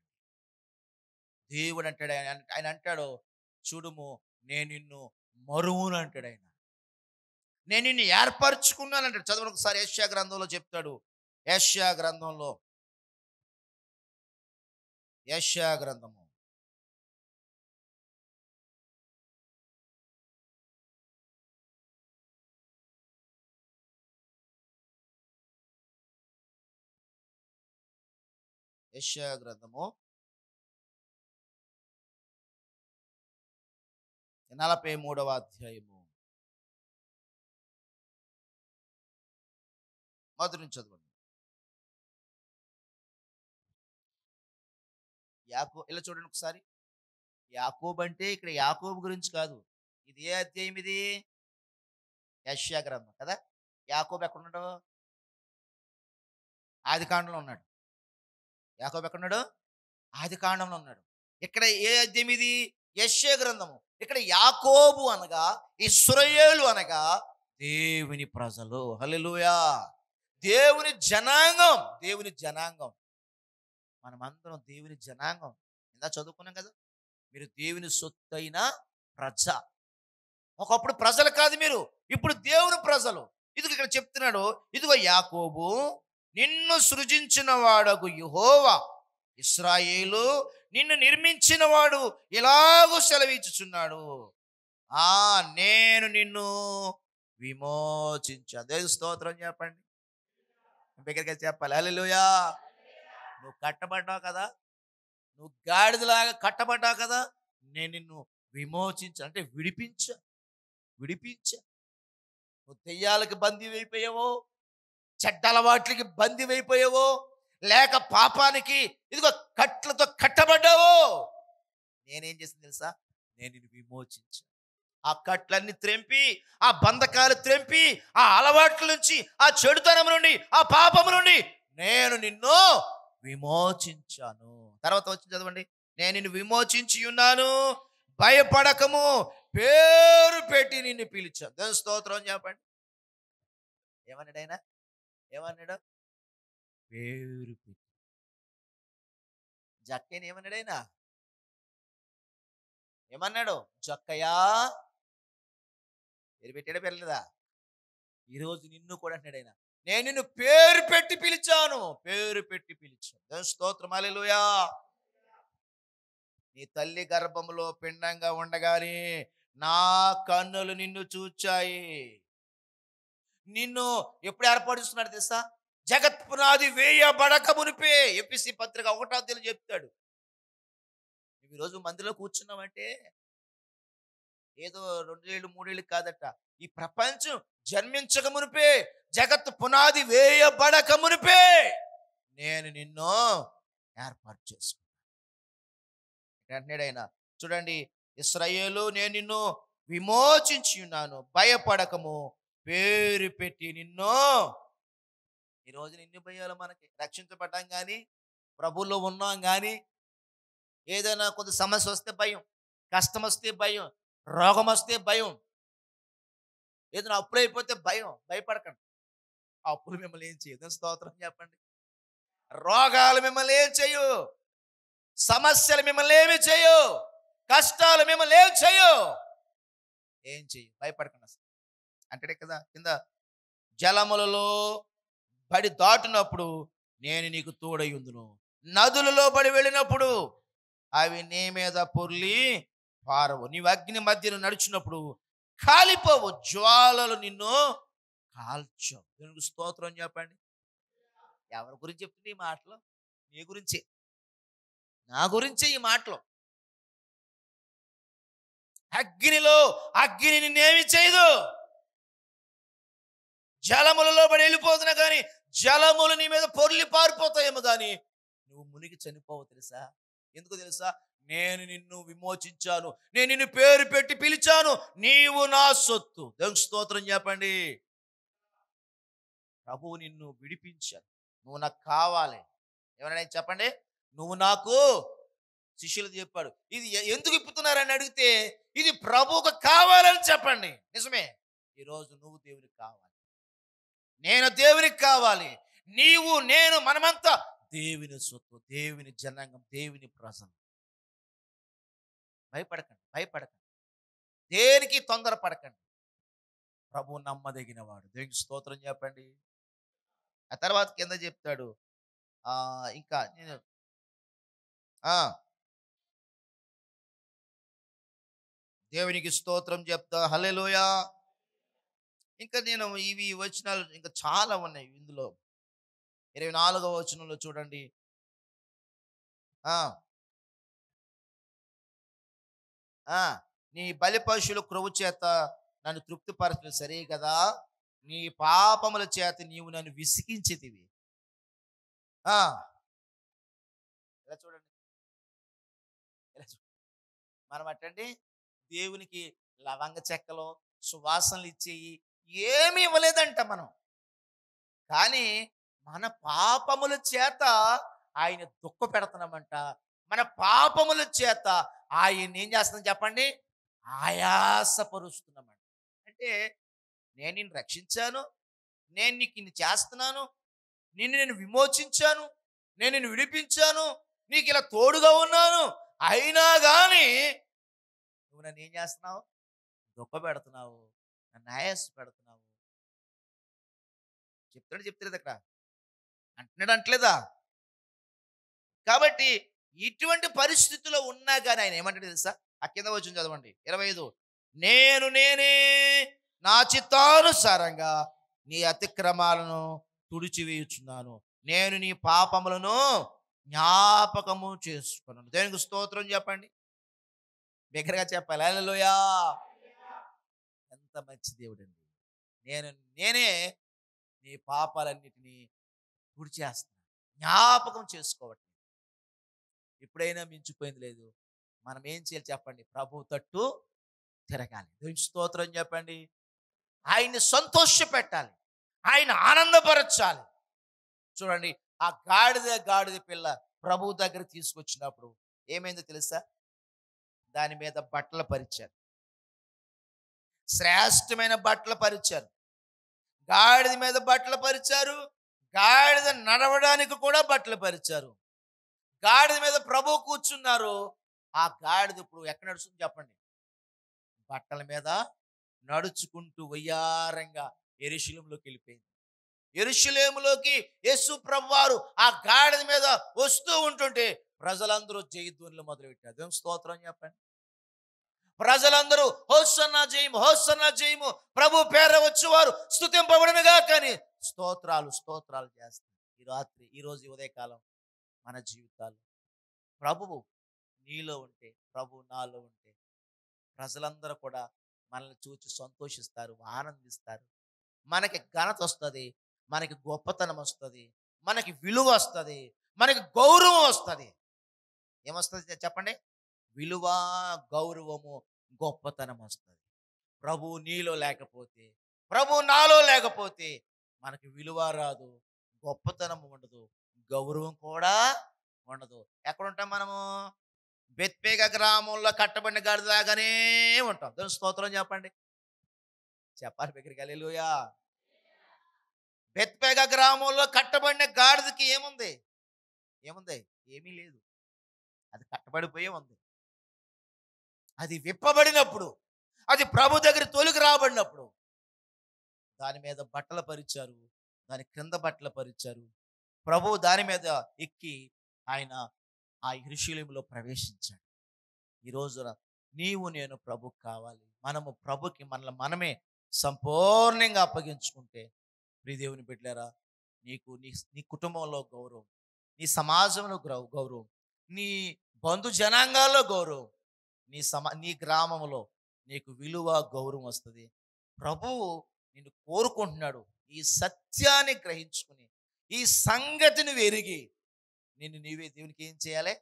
దేవుడు అంటాడు, ఆయన అంటాడు, చూడుము నేను నిన్ను మరువును అంటాడు. నేను నిన్ను ఏర్పరచుకున్నాను అంటాడు. చదవండి ఒకసారి, యెషయా గ్రంథంలో చెప్తాడు. యెషయా గ్రంథంలో, యెషయా గ్రంథము యెషయా గ్రంథము 43వ అధ్యాయము మొదటి నుంచి చదవండి. ఇలా చూడండి ఒకసారి. యాకోబు అంటే ఇక్కడ యాకోబు గురించి కాదు. ఇది ఏ అధ్యాయం? ఇది యెషయా గ్రంథం కదా. యాకోబు ఎక్కడున్నాడు? ఆది కాండంలో ఉన్నాడు. యాకోబు ఎక్కడున్నాడు? ఆది కాండంలో ఉన్నాడు. ఇక్కడ ఏ అధ్యాయం ఇది? యెషయా గ్రంథము. ఇక్కడ యాకోబు అనగా, ఇశ్రాయేలు అనగా దేవుని ప్రజలు. హల్లెలూయా. దేవుని జనాంగం. దేవుని జనాంగం. మనమందరం దేవుని జనాంగం. ఇందా చదువుకున్నాం కదా, మీరు దేవుని సొత్తైన ప్రజ. ఒకప్పుడు ప్రజలు కాదు మీరు, ఇప్పుడు దేవుని ప్రజలు. ఇదిగో ఇక్కడ చెప్తున్నాడు, ఇదిగో యాకోబు నిన్ను సృజించిన వాడగు యెహోవా, ఇశ్రాయేలు నిన్ను నిర్మించిన వాడు ఇలాగూ సెలవిచ్చుచున్నాడు, నేను నిన్ను విమోచించాను. దేవుని స్తోత్రం చెప్పండి. దగ్గరగా చెప్పాలి. హల్లెలూయా. నువ్వు కట్టబడ్డావు కదా, నువ్వు గాడిదలాగా కట్టబడ్డావు కదా, నేను నిన్ను విమోచించా అంటే విడిపించా. నువ్వు దెయ్యాలకు బందీ అయిపోయావో, చెడ్డ అలవాట్లకి బందీ అయిపోయావో, లేక పాపానికి ఇదిగో కట్లతో కట్టబడ్డావో, నేనేం చేసింది తెలుసా? నేను నిన్ను విమోచించా. ఆ కట్లన్నీ త్రెంపి, ఆ బంధకాలు త్రెంపి, ఆ అలవాట్ల నుంచి, ఆ చెడుతనం నుండి, ఆ పాపం నుండి నేను నిన్ను విమోచించాను. తర్వాత వచ్చి చదవండి, నేను నిన్ను విమోచించి ఉన్నాను, భయపడకము, పేరు పెట్టి నిన్ను పిలిచాను. దేవుని స్తోత్రం చెప్పండి. ఏమన్నాడు ఆయన? ఏమన్నాడు? పేరు పెట్టి. జక్కని ఏమన్నాడు ఆయన? ఏమన్నాడు? జక్కయ్యా పేరు పెట్టాడా పెరగలేదా? ఈరోజు నిన్ను కూడా అంటున్నాడు ఆయన, నేను నిన్ను పేరు పెట్టి పిలిచాను, పేరు పెట్టి పిలిచాను. దేవుని స్తోత్రం, హల్లెలూయా. నీ తల్లి గర్భములో పిండంగా ఉండగానే నా కన్నులు నిన్ను చూచాయి. నిన్ను ఎప్పుడు ఏర్పరుస్తున్నాడు తెలుసా? జగత్ పునాది వేయబడక మునిపే. ఎఫెసీ పత్రిక 1వ అధ్యాయంలో చెప్తాడు. నువ్వు ఈరోజు మందిలో కూర్చున్నావంటే ఏదో 2 ఏళ్ళు 3 ఏళ్ళు కాదట. ఈ ప్రపంచం జన్మించక మునిపే, జగత్ పునాది వేయబడక మునిపే నేను నిన్ను ఏర్పాటు చేసుకున్నాను అంటున్నాడు ఆయన. చూడండి, ఇశ్రాయేలు, నేను నిన్ను విమోచించి ఉన్నాను, భయపడకము, పేరు పెట్టి నిన్ను. ఈరోజు నిన్ను భయాలు మనకి రక్షించబడ్డాం కానీ, ప్రభువులో ఉన్నాం కానీ, ఏదైనా కొంత సమస్య వస్తే భయం, కష్టం వస్తే భయం, రోగం వస్తే భయం, ఏదైనా అప్పులు అయిపోతే భయం. భయపడకండి, ఆ అప్పులు మిమ్మల్ని ఏం చేయదు. స్తోత్రం చెప్పండి. రోగాలు మిమ్మల్ని ఏం చేయు, సమస్యలు మిమ్మల్ని ఏమి చేయు, కష్టాలు మిమ్మల్ని ఏం చేయు, ఏం చేయు. భయపడకండి అసలు. అంటాడే కదా కింద, జలములలో పడి దాటినప్పుడు నేను నీకు తోడయుందును, నదులలో పడి వెళ్ళినప్పుడు అవి నీ మీద పొర్లి పారవు, నీవు అగ్ని మధ్యలో నడిచినప్పుడు కాలిపోవు, జ్వాలలు నిన్ను కాల్చవు. దేవునికి స్తోత్రం చెప్పండి. ఎవరి గురించి చెప్తుంది ఈ మాటలు? నీ గురించి, నా గురించే ఈ మాటలు. అగ్నిలో అగ్ని నిన్నేమి చేయదు. జలములలో పడి వెళ్ళిపోతున్నా కానీ జలములు నీ మీద పొర్లి పారిపోతాయేమో కానీ నువ్వు మునిగి చనిపోవు. తెలుసా? ఎందుకు తెలుసా? నేను నిన్ను విమోచించాను, నేను నిన్ను పేరు పెట్టి పిలిచాను, నీవు నా సొత్తు. దేవునికి స్తోత్రం చెప్పండి. ప్రభువు నిన్ను విడిపించాను, నువ్వు నాకు కావాలి. ఏమన్నా చెప్పండి. నువ్వు నాకు, శిష్యులు చెప్పాడు, ఇది ఎందుకు ఇప్పుతున్నారని అడిగితే ఇది ప్రభువుకు కావాలని చెప్పండి. నిజమే. ఈరోజు నువ్వు దేవునికి కావాలి, నేను దేవునికి కావాలి, నీవు నేను మనమంతా దేవుని సొత్తు, దేవుని జనాంగం, దేవుని ప్రజలు. భయపడకండి, భయపడకండి, దేనికి తొందరపడకండి. ప్రభు నమ్మదగిన వాడు. దేవునికి స్తోత్రం చెప్పండి. ఆ తర్వాత కింద చెప్తాడు, ఇంకా నేను దేవునికి స్తోత్రం చెప్తా, హల్లెలూయా. ఇంకా నేను ఇవి వచనాలు ఇంకా చాలా ఉన్నాయి ఇందులో. 24వ వచనంలో చూడండి, నీ బలి పశువుల క్రొవ్వు చేత నన్ను తృప్తిపరచడం సరే కదా, నీ పాపముల చేత నీవు నన్ను విసిగించేదివి. ఇలా చూడండి, ఇలా చూడండి. మనం అట్టండి దేవునికి లవంగ చెక్కలు, సువాసనలు ఇచ్చేయి ఏమీ ఇవ్వలేదంట మనం. కానీ మన పాపముల చేత ఆయన దుఃఖ పెడుతున్నామంట. మన పాపముల చేత ఆయన ఏం చేస్తున్నాం చెప్పండి? ఆయాసపరుస్తున్నామంట. అంటే నేను నిన్ను రక్షించాను, నేను నీకు ఇన్ని చేస్తున్నాను, నేను విమోచించాను, నేను నిన్ను విడిపించాను, నీకు ఇలా తోడుగా ఉన్నాను, అయినా కానీ నువ్వు నన్ను ఏం చేస్తున్నావు? దుఃఖ పెడుతున్నావు, నన్ను ఆయాస పెడుతున్నావు. చెప్తాడు అక్కడ, అంటున్నాడు అంటలేదా? కాబట్టి ఇటువంటి పరిస్థితుల్లో ఉన్నా కానీ ఆయన ఏమంటాడు తెలుసా? ఆ కింద వచ్చి చదవండి 25. నేనే నా చిత్తానుసారంగా నీ అతిక్రమాలను తుడిచివేయుచున్నాను, నేను నీ పాపములను జ్ఞాపకము చేసుకున్నాను. దేవునికి స్తోత్రం చెప్పండి, బిగ్గరగా చెప్పాలి, హల్లెలూయా. ఎంత మంచి దేవుడండి. నేనే నీ పాపాలన్నిటినీ తుడిచేస్తాను, జ్ఞాపకం చేసుకోవట్లేదు. ఎప్పుడైనా మించిపోయింది లేదు. మనం ఏం చేయాలి చెప్పండి? ప్రభు తట్టు తిరగాలి. దేవునికి స్తోత్రం చెప్పండి. ఆయన్ని సంతోష పెట్టాలి, ఆయన ఆనందపరచాలి. చూడండి, ఆ గాడిద పిల్ల ప్రభు దగ్గర తీసుకొచ్చినప్పుడు ఏమైందో తెలుసా? దాని మీద బట్టలు పరిచారు, శ్రేష్టమైన బట్టలు పరిచారు. గాడిద మీద బట్టలు పరిచారు, గాడిద నడవడానికి కూడా బట్టలు పరిచారు. గాడిద మీద ప్రభు కూర్చున్నారు. ఆ గాడిద ఇప్పుడు ఎక్కడ నడుస్తుంది చెప్పండి? బట్టల మీద నడుచుకుంటూ వయ్యారంగా యెరూషలేములోకి వెళ్ళిపోయింది. యెరూషలేములోకి యేసు ప్రభువారు ఆ గాడిద మీద వస్తూ ఉంటుంటే ప్రజలందరూ జయధ్వనులు మొదలుపెట్టారు. దేవునికి స్తోత్రం చెప్పండి. ప్రజలందరూ హోసన్నా జయము, హోసన్నా జయము, ప్రభు పేర వచ్చేవారు స్తుతింపబడునుగా కానీ స్తోత్రాలు స్తోత్రాలు చేస్తారు. ఈ రాత్రి, ఈ రోజు, ఈ ఉదయకాలం మన జీవితాలు ప్రభువు నీలో ఉంటే, ప్రభు నాలో ఉంటే ప్రజలందరూ కూడా మనల్ని చూచి సంతోషిస్తారు, ఆనందిస్తారు. మనకి ఘనత వస్తుంది, మనకి గొప్పతనం వస్తుంది, మనకి విలువ వస్తుంది, మనకి గౌరవం వస్తుంది. ఏమొస్తుంది చెప్పండి? విలువ, గౌరవము, గొప్పతనం వస్తుంది. ప్రభు నీలో లేకపోతే, ప్రభు నాలో లేకపోతే మనకి విలువ రాదు, గొప్పతనం ఉండదు, గౌరవం కూడా ఉండదు. ఎక్కడుంటాం మనము? బెత్పేగ గ్రామంలో కట్టబడిన గాడిదలాగానే ఉంటాం. దేవుని స్తోత్రం చెప్పండి. చెప్పాలి దగ్గరికి. హల్లెలూయా. బెత్పేగ గ్రామంలో కట్టబడిన గాడిదకి ఏముంది? ఏముంది? ఏమీ లేదు. అది కట్టబడిపోయే ఉంది. అది విప్పబడినప్పుడు, అది ప్రభు దగ్గర తొలికి రాబడినప్పుడు దాని మీద బట్టలు పరిచారు, దాని క్రింద బట్టలు పరిచారు. ప్రభు దాని మీద ఎక్కి ఆయన ఆ యెరూషలేములో ప్రవేశించాడు. ఈ రోజున నీవు నేను ప్రభుకు కావాలి. మనము ప్రభుకి మనమే సంపూర్ణంగా అప్పగించుకుంటే, ప్రియ దేవుని బిడ్డలారా, నీకు నీ నీ కుటుంబంలో గౌరవం, నీ సమాజంలో గౌరవం, నీ బంధు జనాంగాల్లో గౌరవం, నీ గ్రామంలో నీకు విలువ, గౌరవం వస్తుంది. ప్రభువు నిన్ను కోరుకుంటున్నాడు. ఈ సత్యాన్ని గ్రహించుకుని, ఈ సంగతిని ఎరిగి నిన్ను నీవే దేవునికి ఏం చేయాలి?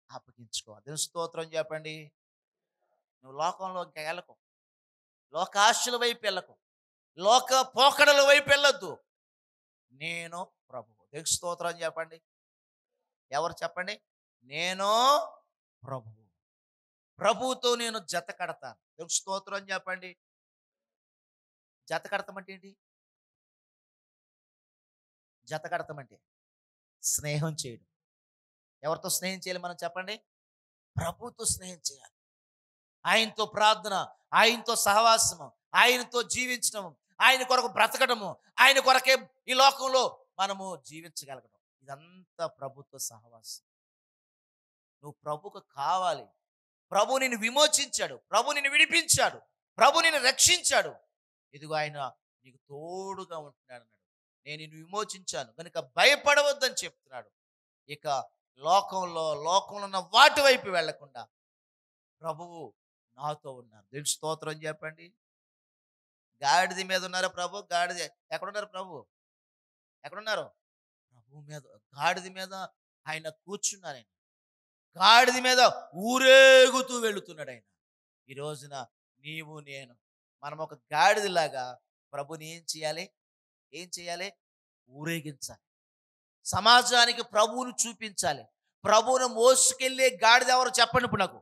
అప్పగించుకోవాలి. దేవుని స్తోత్రం చెప్పండి. నువ్వు లోకంలో ఇంకా వెళ్ళకు, లోకాశల వైపు వెళ్ళకు, లోక పోకడల వైపు వెళ్ళొద్దు. నేను ప్రభువు. దేవుని స్తోత్రం చెప్పండి. ఎవరు చెప్పండి? నేను ప్రభువు. ప్రభువుతో నేను జత కడతాను. దేవుని స్తోత్రం చెప్పండి. జత కడతామంటే ఏంటి? జత కడతామంటే స్నేహం చేయడం. ఎవరితో స్నేహం చేయాలి మనం చెప్పండి? ప్రభుతో స్నేహం చేయాలి. ఆయనతో ప్రార్థన, ఆయనతో సహవాసము, ఆయనతో జీవించడం, ఆయన కొరకు బ్రతకడము, ఆయన కొరకే ఈ లోకంలో మనము జీవించగలగడం, ఇదంతా ప్రభుత్వ సహవాసం. నువ్వు ప్రభుకు కావాలి. ప్రభు నిన్ను విమోచించాడు, ప్రభు నిన్ను విడిపించాడు, ప్రభు నిన్ను రక్షించాడు. ఇదిగో ఆయన నీకు తోడుగా ఉంటున్నాడు అన్నాడు. నేను నిన్ను విమోచించాను కనుక భయపడవద్దని చెప్తున్నాడు. ఇక లోకంలో ఉన్న వాటి వైపు వెళ్లకుండా ప్రభువు నాతో ఉన్నారు. దేవుని స్తోత్రం చెప్పండి. గాడిద మీద ఉన్నారా ప్రభు? గాడిద ఎక్కడున్నారు ప్రభు? ఎక్కడున్నారు? ప్రభు మీద, గాడిద మీద ఆయన కూర్చున్నారు. ఆయన గాడిద మీద ఊరేగుతూ వెళుతున్నాడు ఆయన. ఈ రోజున నీవు నేను మనం ఒక గాడిదలాగా ప్రభుని ఏం చేయాలి? ఏం చేయాలి? ఊరేగించాలి. సమాజానికి ప్రభువును చూపించాలి. ప్రభువును మోసుకెళ్ళే గాడిద ఎవరు చెప్పండి ఇప్పుడు నాకు?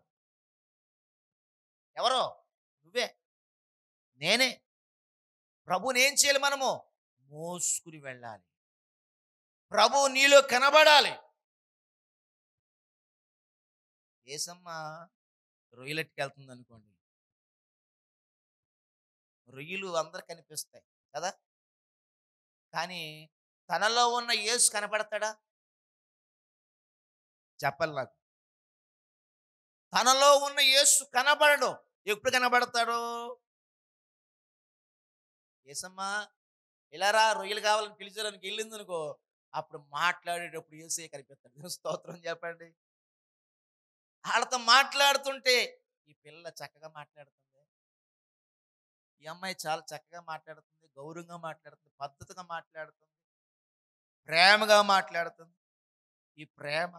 ఎవరో? నువ్వే, నేనే. ప్రభువుని ఏం చేయాలి? మనము మోసుకుని వెళ్ళాలి. ప్రభువు నీలో కనబడాలి. ఏసమ్మ రొయ్యలెట్టుకు వెళ్తుంది అనుకోండి, రొయ్యలు అందరు కనిపిస్తాయి కదా, కానీ తనలో ఉన్న యేసు కనపడతాడా? చెప్పాలి నాకు. తనలో ఉన్న యేసు కనబడడు. ఎప్పుడు కనబడతాడు? ఏసమ్మా ఇలా రా, రొయ్యలు కావాలని పిలిచారనికి వెళ్ళింది అనుకో, అప్పుడు మాట్లాడేటప్పుడు యేసే కనిపిస్తాడు. స్తోత్రం చెప్పండి. వాళ్ళతో మాట్లాడుతుంటే ఈ పిల్ల చక్కగా మాట్లాడుతుంది, ఈ అమ్మాయి చాలా చక్కగా మాట్లాడుతుంది, గౌరవంగా మాట్లాడుతుంది, పద్ధతిగా మాట్లాడుతుంది, ప్రేమగా మాట్లాడుతుంది. ఈ ప్రేమ,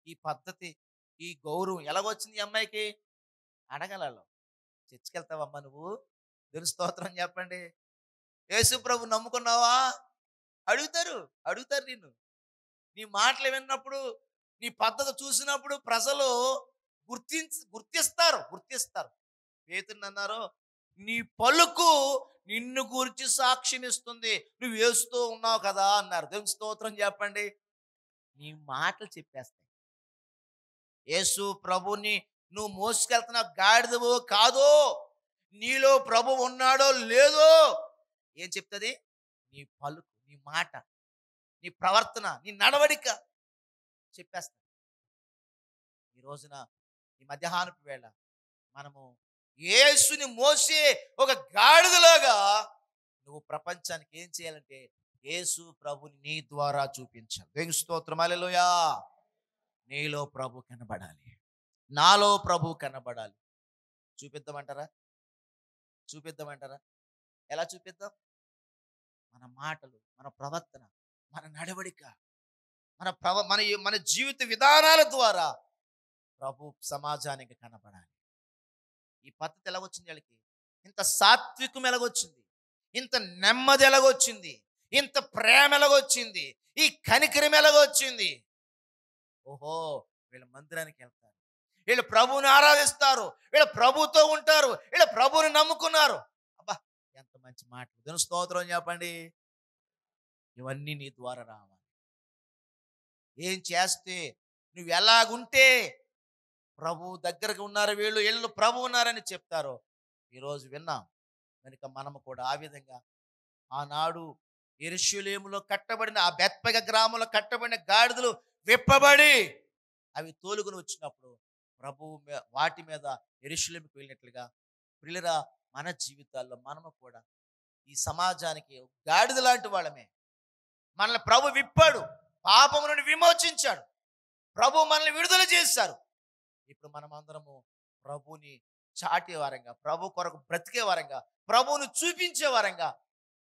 ఈ పద్ధతి, ఈ గౌరవం ఎలాగొచ్చింది ఈ అమ్మాయికి? అడగలలో. చర్చికి వెళ్తావమ్మా నువ్వు? దేవుని స్తోత్రం చెప్పండి. యేసు ప్రభు నమ్ముకున్నావా? అడుగుతారు నిన్ను. నీ మాటలు విన్నప్పుడు, నీ పద్ధతి చూసినప్పుడు ప్రజలు గుర్తిస్తారు. పేతురుని అన్నారు, నీ పలుకు నిన్ను గురించి సాక్ష్యం ఇస్తుంది, నువ్వు వేస్తూ ఉన్నావు కదా అన్నారు. దేవుని స్తోత్రం చెప్పండి. నీ మాటలు చెప్పేస్తాయి. యేసు ప్రభుని నువ్వు మోసుకెళ్తున్న గాడిదవో కాదో, నీలో ప్రభు ఉన్నాడో లేదో ఏం చెప్తుంది? నీ పలుకు, నీ మాట, నీ ప్రవర్తన, నీ నడవడిక చెప్పేస్తా. ఈ రోజున ఈ మధ్యాహ్నపు వేళ మనము యేసుని మోసే ఒక గాడిదలాగా నువ్వు ప్రపంచానికి ఏం చేయాలంటే యేసు ప్రభుని నీ ద్వారా చూపించాలి. దేవుని స్తోత్రం, హల్లెలూయా. నీలో ప్రభు కనబడాలి, నాలో ప్రభు కనబడాలి. చూపిద్దామంటారా? చూపిద్దామంటారా? ఎలా చూపిద్దాం? మన మాటలు, మన ప్రవర్తన, మన నడవడిక, మన జీవిత విధానాల ద్వారా ప్రభు సమాజానికి కనబడాలి. ఈ పద్ధతి ఎలాగొచ్చింది వీళ్ళకి? ఇంత సాత్వికం ఎలాగొచ్చింది? ఇంత నెమ్మది ఎలాగొచ్చింది? ఇంత ప్రేమ ఎలాగొచ్చింది? ఈ కనికరం ఎలాగొచ్చింది? ఓహో, వీళ్ళు మందిరానికి వెళ్తారు, వీళ్ళు ప్రభువుని ఆరాధిస్తారు, వీళ్ళు ప్రభుతో ఉంటారు, వీళ్ళు ప్రభువుని నమ్ముకున్నారు. అబ్బా, ఎంత మంచి మాట! దేవుని స్తోత్రం చెప్పండి. ఇవన్నీ నీ ద్వారా రావాలి. ఏం చేస్తే, నువ్వు ఎలాగుంటే ప్రభు దగ్గరకు ఉన్నారు వీళ్ళు, వీళ్ళు ప్రభు ఉన్నారని చెప్తారు. ఈరోజు విన్నాం కనుక మనము కూడా ఆ విధంగా ఆనాడు యెరూషలేములో కట్టబడిన ఆ బెత్పగ గ్రామంలో కట్టబడిన గాడిదలు విప్పబడి అవి తోలుకొని వచ్చినప్పుడు వాటి మీద యెరూషలేముకు వెళ్ళినట్లుగా ప్రియులారా, మన జీవితాల్లో మనము కూడా ఈ సమాజానికి గాడిద లాంటి వాళ్ళమే. మనల్ని ప్రభు విప్పాడు, పాపము నుండి విమోచించాడు, ప్రభు మనల్ని విడుదల చేశారు. ఇప్పుడు మనం అందరము ప్రభుని చాటే వారంగా, ప్రభు కొరకు బ్రతికే వారంగా, ప్రభువును చూపించే వారంగా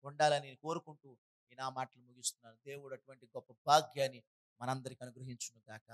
ఉండాలని కోరుకుంటూ ఈ నా మాటలు ముగిస్తున్నాను. దేవుడు అటువంటి గొప్ప భాగ్యాన్ని మనందరికి అనుగ్రహించును గాక.